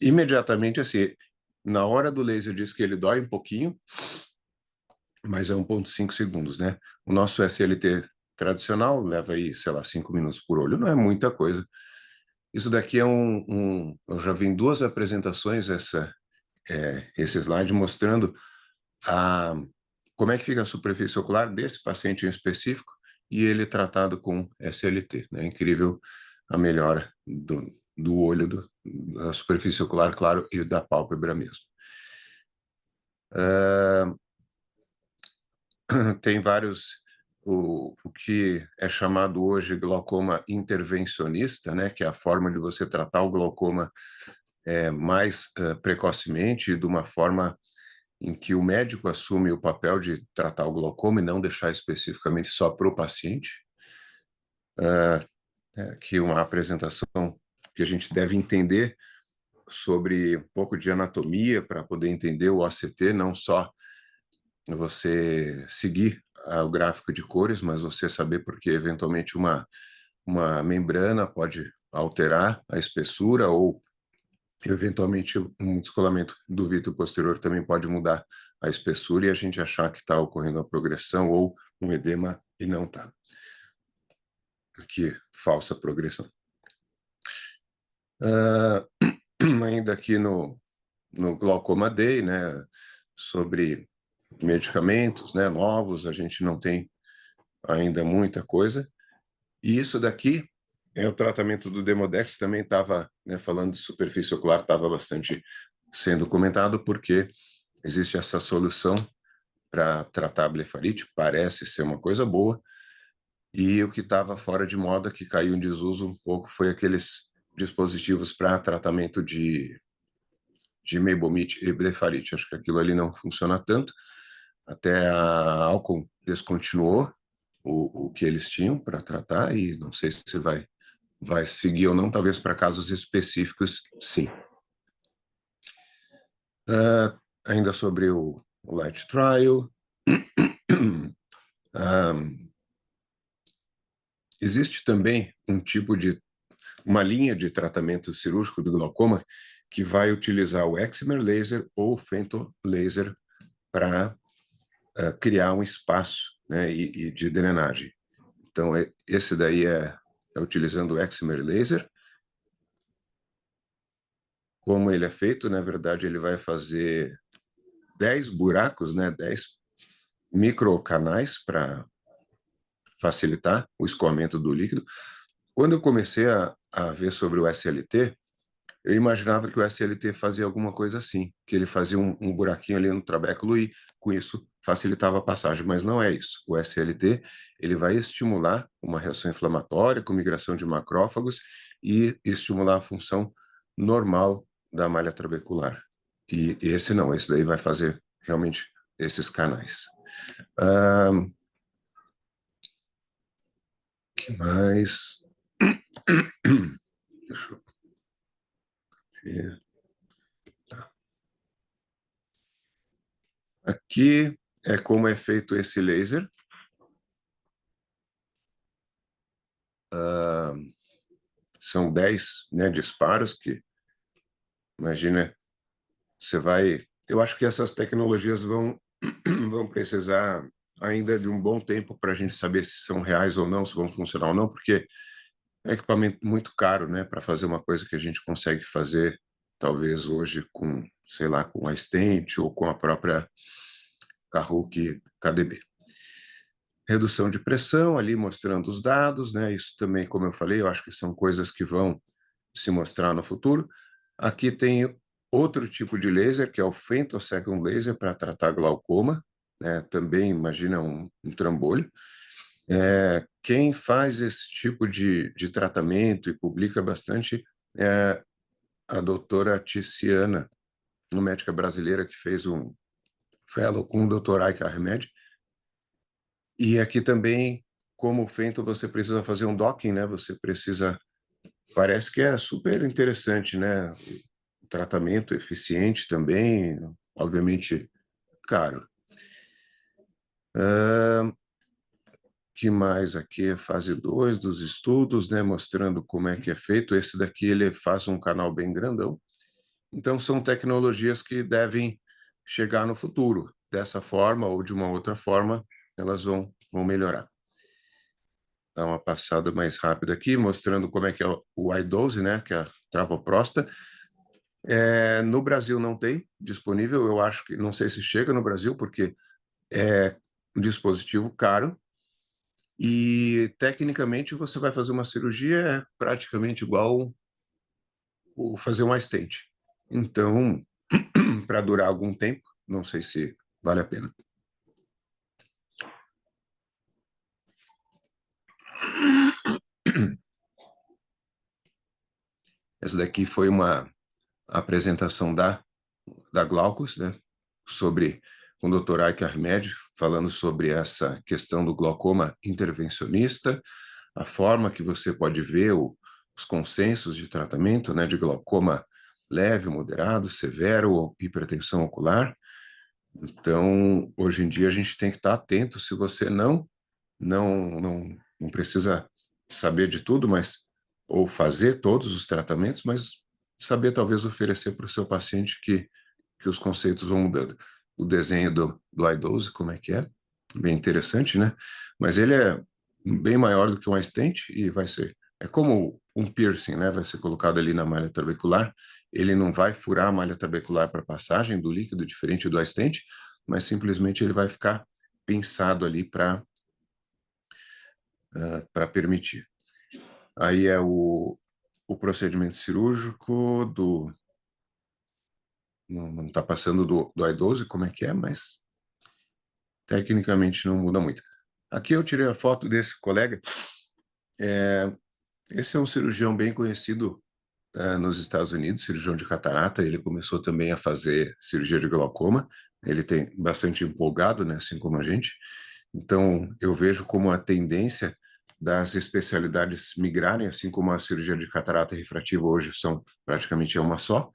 Imediatamente, assim, na hora do laser diz que ele dói um pouquinho, mas é 1,5 segundos, né? O nosso SLT tradicional, leva aí, sei lá, 5 minutos por olho, não é muita coisa. Isso daqui é eu já vi em 2 apresentações esse slide mostrando como é que fica a superfície ocular desse paciente em específico e ele tratado com SLT. É incrível a melhora do olho, da superfície ocular, claro, e da pálpebra mesmo. Tem vários, o que é chamado hoje glaucoma intervencionista, né, que é a forma de você tratar o glaucoma mais precocemente, de uma forma em que o médico assume o papel de tratar o glaucoma e não deixar especificamente só para o paciente. Aqui uma apresentação que a gente deve entender sobre um pouco de anatomia para poder entender o OCT, não só você seguir o gráfico de cores, mas você saber porque eventualmente uma membrana pode alterar a espessura ou eventualmente um descolamento do vítreo posterior também pode mudar a espessura e a gente achar que está ocorrendo uma progressão ou um edema e não está. Aqui, falsa progressão. Ainda aqui no Glaucoma Day, né, sobre medicamentos, né, novos, a gente não tem ainda muita coisa. E isso daqui o tratamento do Demodex, também estava, né, falando de superfície ocular, estava bastante sendo comentado, porque existe essa solução para tratar a blefarite, parece ser uma coisa boa, e o que estava fora de moda, que caiu em desuso um pouco, foi aqueles dispositivos para tratamento de meibomite e blefarite. Acho que aquilo ali não funciona tanto, até a Alcon descontinuou o que eles tinham para tratar, e não sei se vai seguir ou não, talvez para casos específicos, sim. Ainda sobre o Light Trial, existe também uma linha de tratamento cirúrgico do glaucoma que vai utilizar o excimer laser ou o femtolaser para criar um espaço, né, e de drenagem. Então, esse daí é utilizando o excimer laser. Como ele é feito, na verdade, ele vai fazer 10 buracos, né, 10 microcanais para facilitar o escoamento do líquido. Quando eu comecei a ver sobre o SLT, eu imaginava que o SLT fazia alguma coisa assim, que ele fazia um buraquinho ali no trabéculo e, com isso, facilitava a passagem, mas não é isso. O SLT ele vai estimular uma reação inflamatória com migração de macrófagos e estimular a função normal da malha trabecular. E esse não, esse daí vai fazer realmente esses canais. Que mais? Deixa eu ver. Tá. Aqui é como é feito esse laser. São 10, né, disparos que, imagina, você vai... Eu acho que essas tecnologias vão precisar ainda de um bom tempo para a gente saber se são reais ou não, se vão funcionar ou não, porque é um equipamento muito caro, né, para fazer uma coisa que a gente consegue fazer, talvez hoje com, sei lá, com a stent ou com a própria Kahook KDB. Redução de pressão, ali mostrando os dados, né? Isso também, como eu falei, eu acho que são coisas que vão se mostrar no futuro. Aqui tem outro tipo de laser, que é o femtosecond laser, para tratar glaucoma, né? Também, imagina, um trambolho. Quem faz esse tipo de tratamento e publica bastante é a doutora Ticiana, uma médica brasileira que fez um fellow com o Dr. Ike Ahmed. E aqui também, como fento, você precisa fazer um docking, né? Você precisa... Parece que é super interessante, né? O tratamento eficiente também, obviamente caro. Que mais aqui? Fase 2 dos estudos, né? Mostrando como é que é feito. Esse daqui, ele faz um canal bem grandão. Então, são tecnologias que devem chegar no futuro. Dessa forma ou de uma outra forma, elas vão melhorar. dar uma passada mais rápida aqui, mostrando como é que é o I12, né, que é a travoprosta. No Brasil não tem disponível, eu acho que, não sei se chega no Brasil, porque é um dispositivo caro, e tecnicamente você vai fazer uma cirurgia praticamente igual o fazer uma stent. Então, para durar algum tempo, não sei se vale a pena. Essa daqui foi uma apresentação da Glaucus, né, sobre com o Dr. Ike Armed, falando sobre essa questão do glaucoma intervencionista, a forma que você pode ver os consensos de tratamento, né, de glaucoma leve, moderado, severo ou hipertensão ocular. Então, hoje em dia, a gente tem que estar atento. Se você não precisa saber de tudo, mas ou fazer todos os tratamentos, mas saber talvez oferecer para o seu paciente que os conceitos vão mudando. O desenho do I12, como é que é? Bem interessante, né? Mas ele é bem maior do que um stent e vai ser... É como um piercing, né? Vai ser colocado ali na malha trabecular. Ele não vai furar a malha trabecular para passagem do líquido, diferente do stent, mas simplesmente ele vai ficar pinçado ali para permitir. Aí é o procedimento cirúrgico do... Não está passando do I12, como é que é, mas tecnicamente não muda muito. Aqui eu tirei a foto desse colega. Esse é um cirurgião bem conhecido nos Estados Unidos, cirurgião de catarata. Ele começou também a fazer cirurgia de glaucoma. Ele tem bastante empolgado, né, assim como a gente. Então, eu vejo como a tendência das especialidades migrarem, assim como a cirurgia de catarata refrativa hoje são praticamente uma só.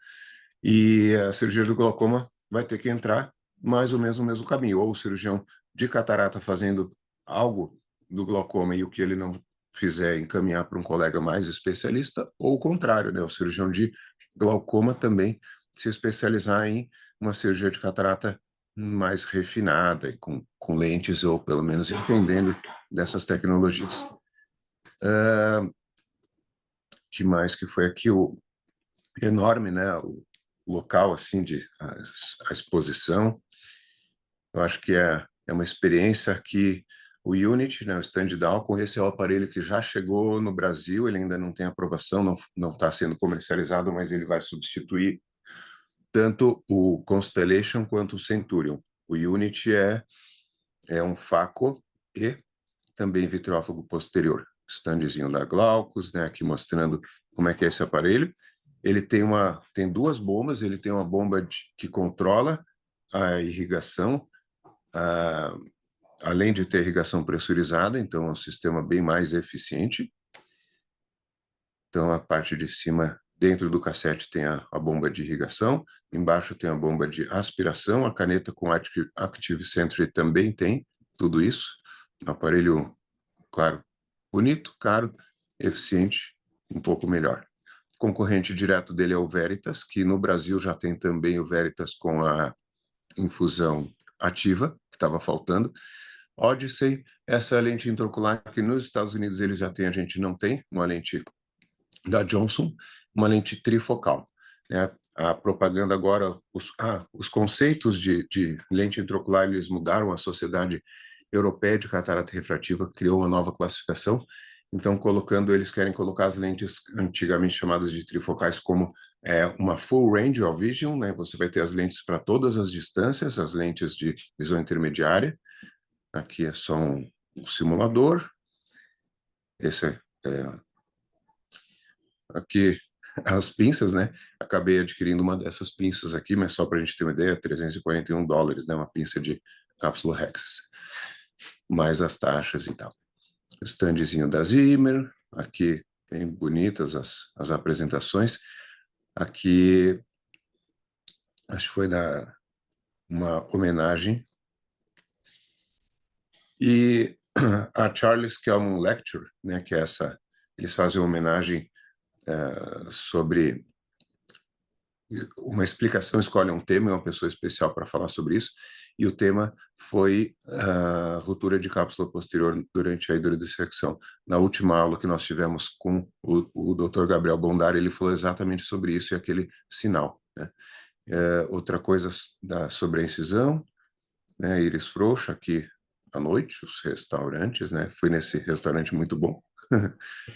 E a cirurgia do glaucoma vai ter que entrar mais ou menos no mesmo caminho. Ou o cirurgião de catarata fazendo algo do glaucoma e o que ele não fizer encaminhar para um colega mais especialista, ou o contrário, né? O cirurgião de glaucoma também se especializar em uma cirurgia de catarata mais refinada, e com lentes, ou pelo menos entendendo dessas tecnologias. Que mais que foi aqui? O enorme, né? O local, assim, a exposição. Eu acho que é uma experiência que o Unity, né, o stand da Alcon, esse é o aparelho que já chegou no Brasil, ele ainda não tem aprovação, não está sendo comercializado, mas ele vai substituir tanto o Constellation quanto o Centurion. O Unity é um Phaco e também vitrófago posterior. Standzinho da Glaucus, né, aqui mostrando como é que é esse aparelho. Ele tem duas bombas, ele tem uma bomba que controla a irrigação, além de ter irrigação pressurizada, então é um sistema bem mais eficiente. Então, a parte de cima, dentro do cassete, tem a bomba de irrigação, embaixo tem a bomba de aspiração, a caneta com Active Sentry também tem tudo isso. Aparelho, claro, bonito, caro, eficiente, um pouco melhor. Concorrente direto dele é o Veritas, que no Brasil já tem também o Veritas com a infusão ativa, que estava faltando. Odyssey, essa lente intraocular que nos Estados Unidos eles já têm, a gente não tem, uma lente da Johnson, uma lente trifocal. Né? A propaganda agora, os conceitos de lente intraocular, eles mudaram. A Sociedade Europeia de Catarata Refrativa criou uma nova classificação. Então, eles querem colocar as lentes antigamente chamadas de trifocais como uma full range of vision, né? Você vai ter as lentes para todas as distâncias, as lentes de visão intermediária. Aqui é só um simulador. Esse aqui as pinças, né? Acabei adquirindo uma dessas pinças aqui, mas só para a gente ter uma ideia, $341, né? Uma pinça de cápsula Hexas, mais as taxas e tal. O standzinho da Zimmer, aqui bem bonitas as apresentações. Aqui, acho que foi uma homenagem. E a Charles Kelman Lecture, né, que é eles fazem uma homenagem sobre uma explicação, escolhe um tema, é uma pessoa especial para falar sobre isso. e o tema foi a ruptura de cápsula posterior durante a hidrodissecção. Na última aula que nós tivemos com o Dr. Gabriel Bondari, ele falou exatamente sobre isso e aquele sinal, né? Outra coisa sobre a incisão, né, íris frouxa aqui à noite, os restaurantes, né? Fui nesse restaurante muito bom,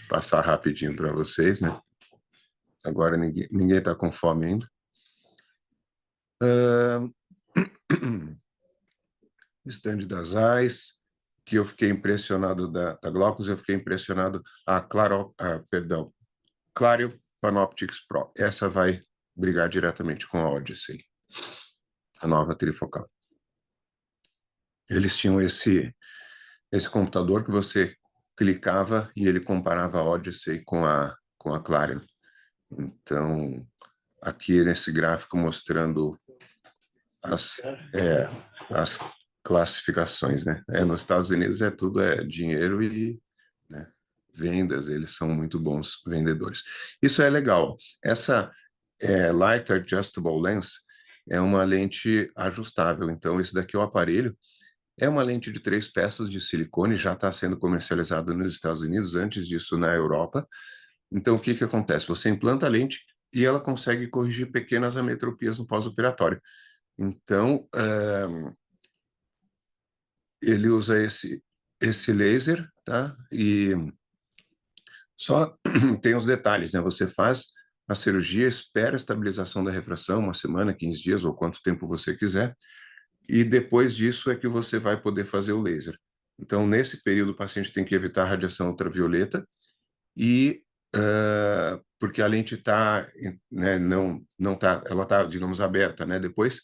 passar rapidinho para vocês, né? Agora ninguém está com fome ainda. Stand das AIS, que eu fiquei impressionado da Glaucus, eu fiquei impressionado Clario Panoptix Pro. Essa vai brigar diretamente com a Odyssey, a nova trifocal. Eles tinham esse computador que você clicava e ele comparava a Odyssey com a Clarion. Então, aqui nesse gráfico mostrando as classificações, né? Nos Estados Unidos tudo dinheiro e, né, vendas, eles são muito bons vendedores. Isso é legal. Essa Light Adjustable Lens é uma lente ajustável. Então, esse daqui é o aparelho. É uma lente de 3 peças de silicone, já está sendo comercializada nos Estados Unidos, antes disso na Europa. Então, o que acontece? Você implanta a lente e ela consegue corrigir pequenas ametropias no pós-operatório. Então, ele usa esse laser, tá? E só tem os detalhes, né? Você faz a cirurgia, espera a estabilização da refração, 1 semana, 15 dias, ou quanto tempo você quiser, e depois disso é que você vai poder fazer o laser. Então, nesse período, o paciente tem que evitar a radiação ultravioleta, porque a lente está, né, não tá, ela está, digamos, aberta, né? Depois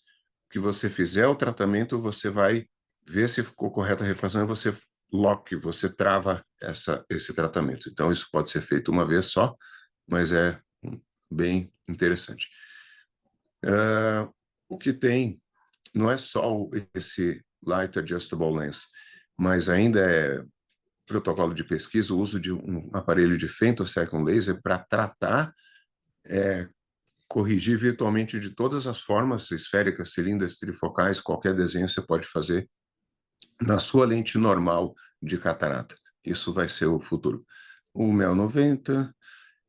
que você fizer o tratamento, você vai ver se ficou correta a refração e você trava esse tratamento. Então, isso pode ser feito uma vez só, mas é bem interessante. O que tem não é só esse Light Adjustable Lens, mas ainda é protocolo de pesquisa, o uso de um aparelho de femtosecond laser para tratar, corrigir virtualmente de todas as formas, esféricas, cilíndricas, trifocais, qualquer desenho você pode fazer na sua lente normal de catarata. Isso vai ser o futuro. O Mel 90,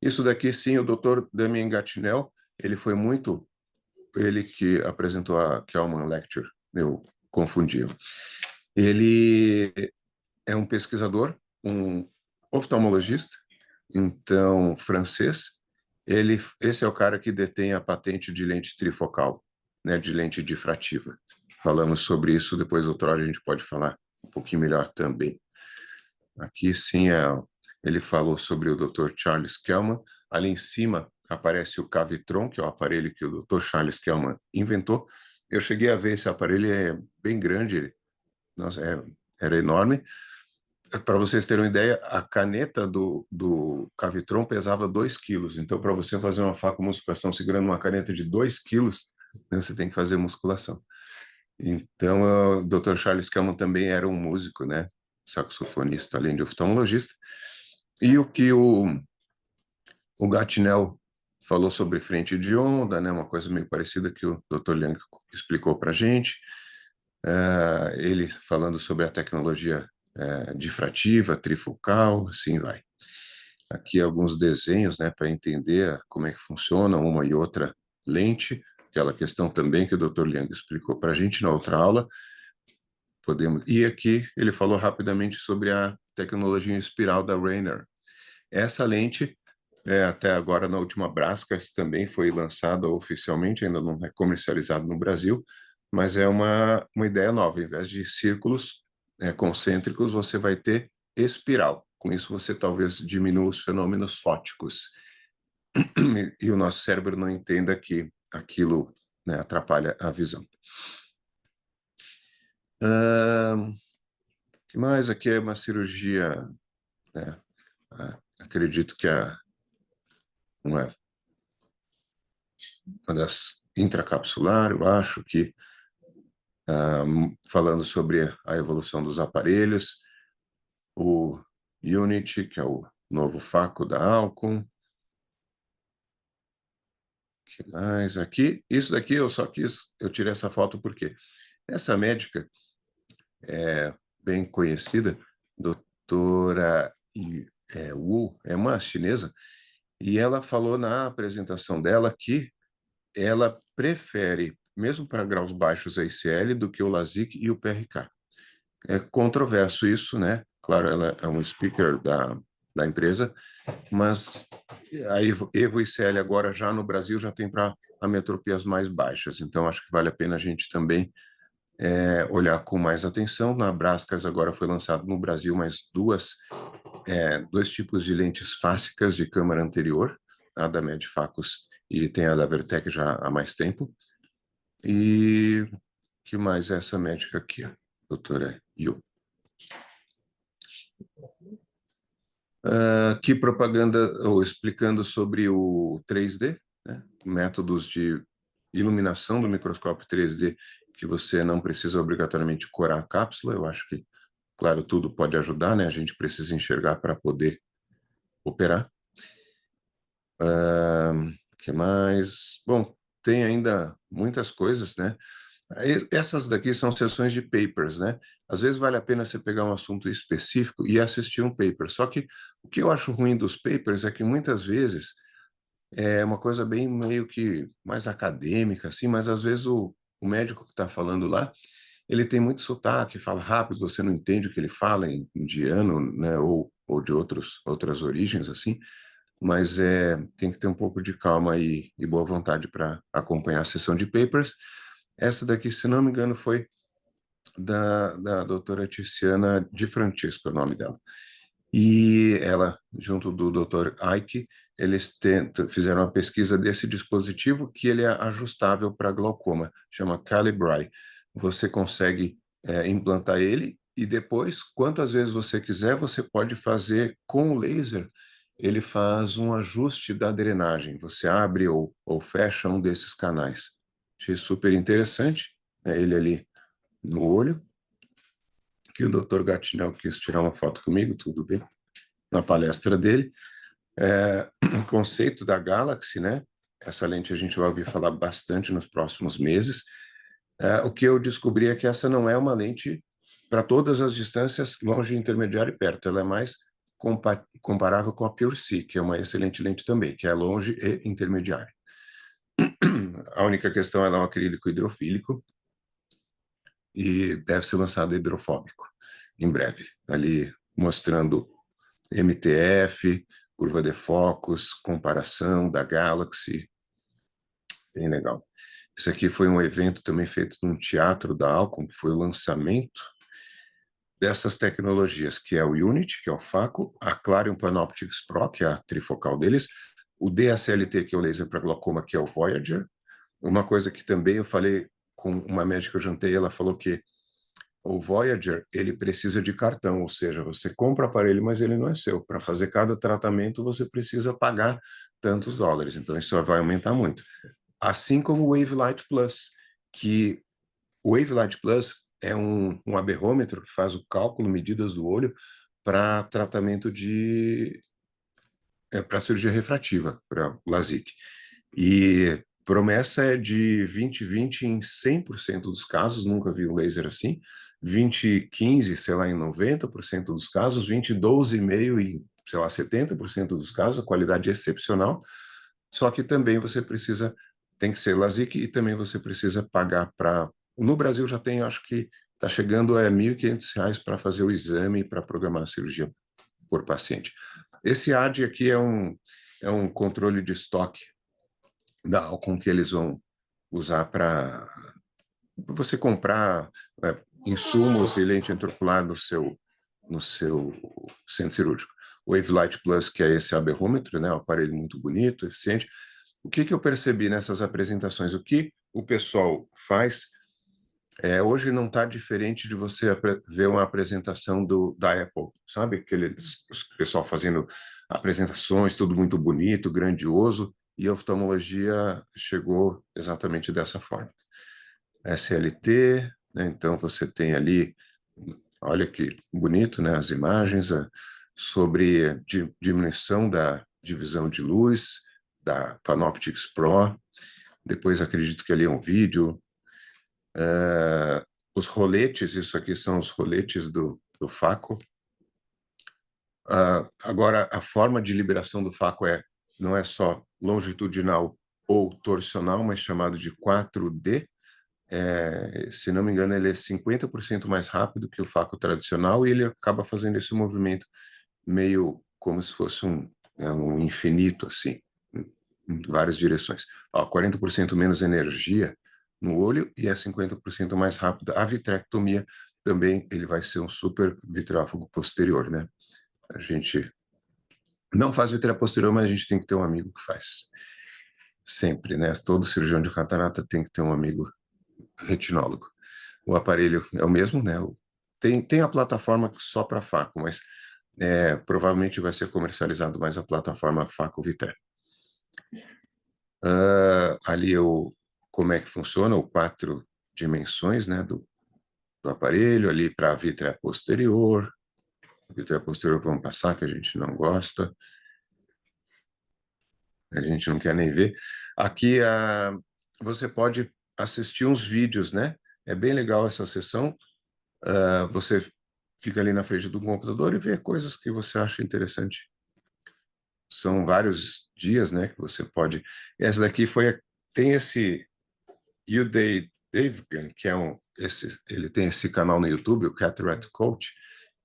isso daqui sim, o Dr. Damien Gatinel, ele que apresentou a Kelman Lecture, eu confundi. Ele é um pesquisador, um oftalmologista, então francês. Esse é o cara que detém a patente de lente trifocal, né, de lente difrativa. Falamos sobre isso, depois outra hora a gente pode falar um pouquinho melhor também. Aqui sim ele falou sobre o Dr. Charles Kelman. Ali em cima aparece o Cavitron, que é o aparelho que o Dr. Charles Kelman inventou. Eu cheguei a ver esse aparelho, é bem grande, nossa, era enorme. Para vocês terem uma ideia, a caneta do Cavitron pesava 2 quilos. Então, para você fazer uma facomusculação segurando uma caneta de 2 quilos, né, você tem que fazer musculação. Então, o Dr. Charles Kelman também era um músico, né? Saxofonista, além de oftalmologista. E o que o Gatinel falou sobre frente de onda, né? Uma coisa meio parecida que o Dr. Liang explicou para a gente. Ele falando sobre a tecnologia difrativa, trifocal, assim vai. Aqui alguns desenhos, né, para entender como é que funciona uma e outra lente, aquela questão também que o Dr. Liang explicou para a gente na outra aula. E aqui ele falou rapidamente sobre a tecnologia em espiral da Rayner. Essa lente, até agora na última Brascas, também foi lançada oficialmente, ainda não é comercializado no Brasil, mas é uma ideia nova. Em vez de círculos concêntricos, você vai ter espiral. Com isso, você talvez diminua os fenômenos fóticos. E o nosso cérebro não entenda que aquilo, né, atrapalha a visão. Que mais? Aqui é uma cirurgia, né? Acredito que uma das intracapsular, eu acho que falando sobre a evolução dos aparelhos, o Unity, que é o novo Faco da Alcon. Que mais aqui? Isso daqui eu tirei essa foto porque Essa médica é bem conhecida, doutora Wu, é uma chinesa, e ela falou na apresentação dela que ela prefere, mesmo para graus baixos, a ICL do que o LASIK e o PRK. É controverso isso, né? Claro, ela é um speaker da empresa, mas a Evo ICL agora já no Brasil já tem para ametropias mais baixas, então acho que vale a pena a gente também olhar com mais atenção. Na Brascas agora foi lançado no Brasil mais dois tipos de lentes fásicas de câmara anterior, a da Medfacus e tem a da Vertec já há mais tempo. E que mais é essa médica aqui, a doutora Yu. Que propaganda, ou explicando sobre o 3D, né? Métodos de iluminação do microscópio 3D, que você não precisa obrigatoriamente corar a cápsula. Eu acho que, claro, tudo pode ajudar, né? A gente precisa enxergar para poder operar. Que mais? Bom, tem ainda muitas coisas, né? Essas daqui são sessões de papers, né? Às vezes vale a pena você pegar um assunto específico e assistir um paper. Só que o que eu acho ruim dos papers é que muitas vezes é uma coisa bem meio que mais acadêmica, assim, mas às vezes o médico que está falando lá, ele tem muito sotaque, fala rápido, você não entende o que ele fala em indiano, né? Ou de outras origens, assim. Mas tem que ter um pouco de calma e boa vontade para acompanhar a sessão de papers. Essa daqui, se não me engano, foi da doutora Tiziana Di Francesco, é o nome dela. E ela, junto do Dr. Ike, eles fizeram uma pesquisa desse dispositivo que ele é ajustável para glaucoma, chama Calibri. Você consegue implantar ele e depois, quantas vezes você quiser, você pode fazer com o laser, ele faz um ajuste da drenagem. Você abre ou fecha um desses canais. Achei super interessante, né? Ele ali no olho, que o Dr. Gatinel quis tirar uma foto comigo, tudo bem, na palestra dele. O conceito da Galaxy, né? Essa lente a gente vai ouvir falar bastante nos próximos meses. O que eu descobri é que essa não é uma lente para todas as distâncias, longe, intermediário e perto. Ela é mais comparável com a PureSee, que é uma excelente lente também, que é longe e intermediário. A única questão é um acrílico hidrofílico e deve ser lançado hidrofóbico em breve, ali mostrando MTF, curva de focos, comparação da Galaxy, bem legal. Isso aqui foi um evento também feito num teatro da Alcon, que foi o lançamento dessas tecnologias, que é o Unity, que é o Faco, a Clarion Panoptix Pro, que é a trifocal deles, o DSLT, que é o laser para glaucoma, que é o Voyager. Uma coisa que também eu falei com uma médica que eu jantei, ela falou que o Voyager, ele precisa de cartão, ou seja, você compra o aparelho, mas ele não é seu. Para fazer cada tratamento, você precisa pagar tantos dólares, então isso vai aumentar muito. Assim como o Wavelight Plus, que o Wavelight Plus é um aberrômetro que faz o cálculo, medidas do olho, para tratamento para cirurgia refrativa, para LASIK. E promessa é de 20/20 em 100% dos casos, nunca vi um laser assim, 20/15, sei lá, em 90% dos casos, 20/12,5 em, sei lá, 70% dos casos, a qualidade é excepcional, só que também você tem que ser LASIK e também você precisa pagar para... No Brasil já tem, acho que está chegando a R$1.500 para fazer o exame e para programar a cirurgia por paciente. Esse AD aqui é um controle de estoque da Alcon que eles vão usar para você comprar insumos e lente intraocular no seu centro cirúrgico. O Wavelight Plus, que é esse aberrômetro, né, um aparelho muito bonito, eficiente. O que eu percebi nessas apresentações? O que o pessoal faz hoje não está diferente de você ver uma apresentação da Apple, sabe? O pessoal fazendo apresentações, tudo muito bonito, grandioso, e a oftalmologia chegou exatamente dessa forma. SLT, né? Então você tem ali, olha que bonito, né? As imagens sobre diminuição da divisão de luz, da Panoptix Pro. Depois acredito que ali é um vídeo. os roletes, isso aqui são os roletes do FACO. Agora, a forma de liberação do FACO não é só longitudinal ou torsional, mas chamado de 4D. Se não me engano, ele é 50% mais rápido que o FACO tradicional e ele acaba fazendo esse movimento meio como se fosse um infinito, assim, em várias direções. 40% menos energia no olho e é 50% mais rápida. A vitrectomia também ele vai ser um super vitreófago posterior, né? A gente não faz vitreia posterior, mas a gente tem que ter um amigo que faz. Sempre, né? Todo cirurgião de catarata tem que ter um amigo retinólogo. O aparelho é o mesmo, né? Tem a plataforma só para FACO, mas provavelmente vai ser comercializado mais a plataforma FACO Vitré. Ali como é que funciona, o 4 dimensões, né, do aparelho, ali para a vitreia posterior. A vitreia posterior vamos passar, que a gente não gosta. A gente não quer nem ver. Aqui você pode assistir uns vídeos, né? É bem legal essa sessão. Você fica ali na frente do computador e vê coisas que você acha interessante. São vários dias, né, que você pode... Essa daqui tem esse Uday Davigan, que ele tem esse canal no YouTube, o Cataract Coach,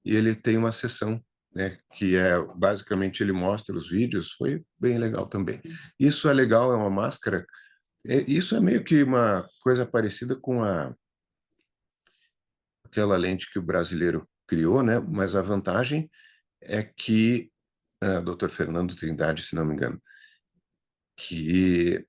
e ele tem uma sessão, né, que basicamente ele mostra os vídeos, foi bem legal também. Isso é legal, é uma máscara, isso é meio que uma coisa parecida com aquela lente que o brasileiro criou, né, mas a vantagem é que, Dr. Fernando Trindade, se não me engano, que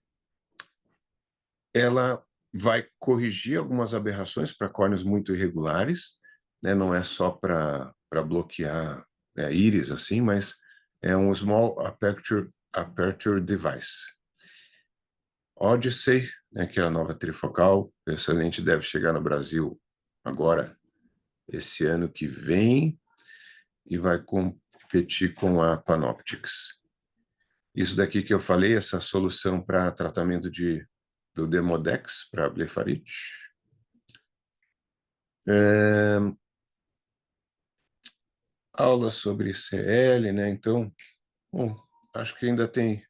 ela vai corrigir algumas aberrações para córneas muito irregulares, né? Não é só para bloquear íris, assim, mas é um Small Aperture Device. Odyssey, né, que é a nova trifocal, essa lente deve chegar no Brasil agora, esse ano que vem, e vai competir com a Panoptix. Isso daqui que eu falei, essa solução para tratamento do Demodex, para blefarite. Aula sobre CL, né? Então, bom, acho que ainda tem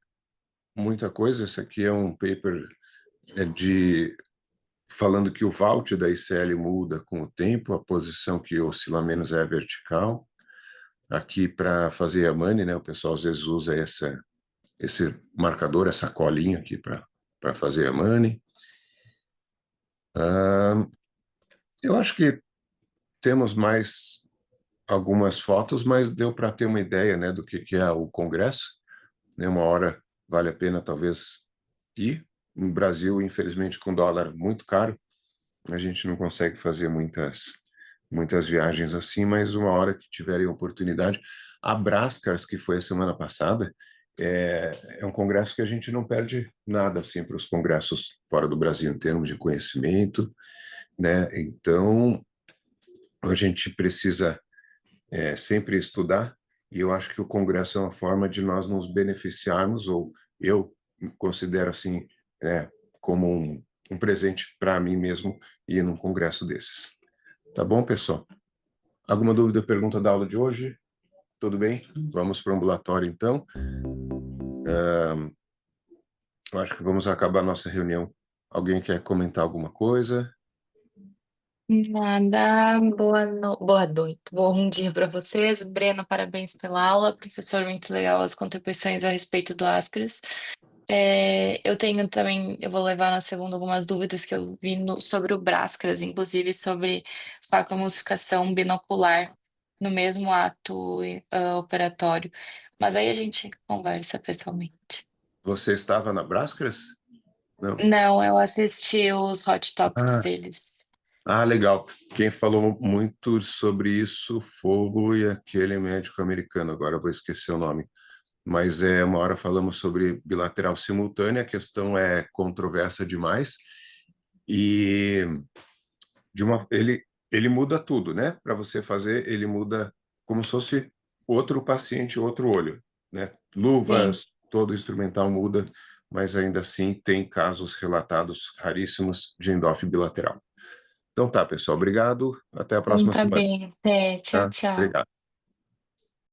muita coisa. Esse aqui é um paper falando que o Vault da ICL muda com o tempo, a posição que oscila menos é a vertical. Aqui, para fazer a Mani, né? O pessoal às vezes usa esse marcador, essa colinha aqui para fazer a Mani. Eu acho que temos mais algumas fotos, mas deu para ter uma ideia, né, do que é o congresso. Né? Uma hora vale a pena, talvez, ir. No Brasil, infelizmente, com dólar muito caro, a gente não consegue fazer muitas viagens assim, mas uma hora que tiverem oportunidade. A Brascars, que foi a semana passada, é um congresso que a gente não perde nada assim para os congressos fora do Brasil em termos de conhecimento, né? Então a gente precisa sempre estudar, e eu acho que o congresso é uma forma de nós nos beneficiarmos, ou eu considero assim, como um presente para mim mesmo ir num congresso desses. Tá bom, pessoal? Alguma dúvida, pergunta da aula de hoje? Tudo bem? Vamos para o ambulatório, então. Eu acho que vamos acabar a nossa reunião. Alguém quer comentar alguma coisa? Nada, boa noite, bom dia para vocês. Breno, parabéns pela aula. Professor, muito legal as contribuições a respeito do Ascris. Eu tenho também, eu vou levar na segunda algumas dúvidas que eu vi sobre o Brascras, inclusive sobre facomulsificação binocular no mesmo ato operatório. Mas aí a gente conversa pessoalmente. Você estava na Brascras? Não. Não, eu assisti os hot topics deles. Legal. Quem falou muito sobre isso foi aquele médico americano, agora eu vou esquecer o nome. Mas uma hora falamos sobre bilateral simultânea, a questão é controversa demais, e ele muda tudo, né? Para você fazer, ele muda como se fosse outro paciente, outro olho, né? Sim. Luvas, todo instrumental muda, mas ainda assim tem casos relatados raríssimos de endófio bilateral. Então tá, pessoal. Obrigado. Até a Então próxima tá semana. bem. Até. Tchau, Tá? tchau. Obrigado.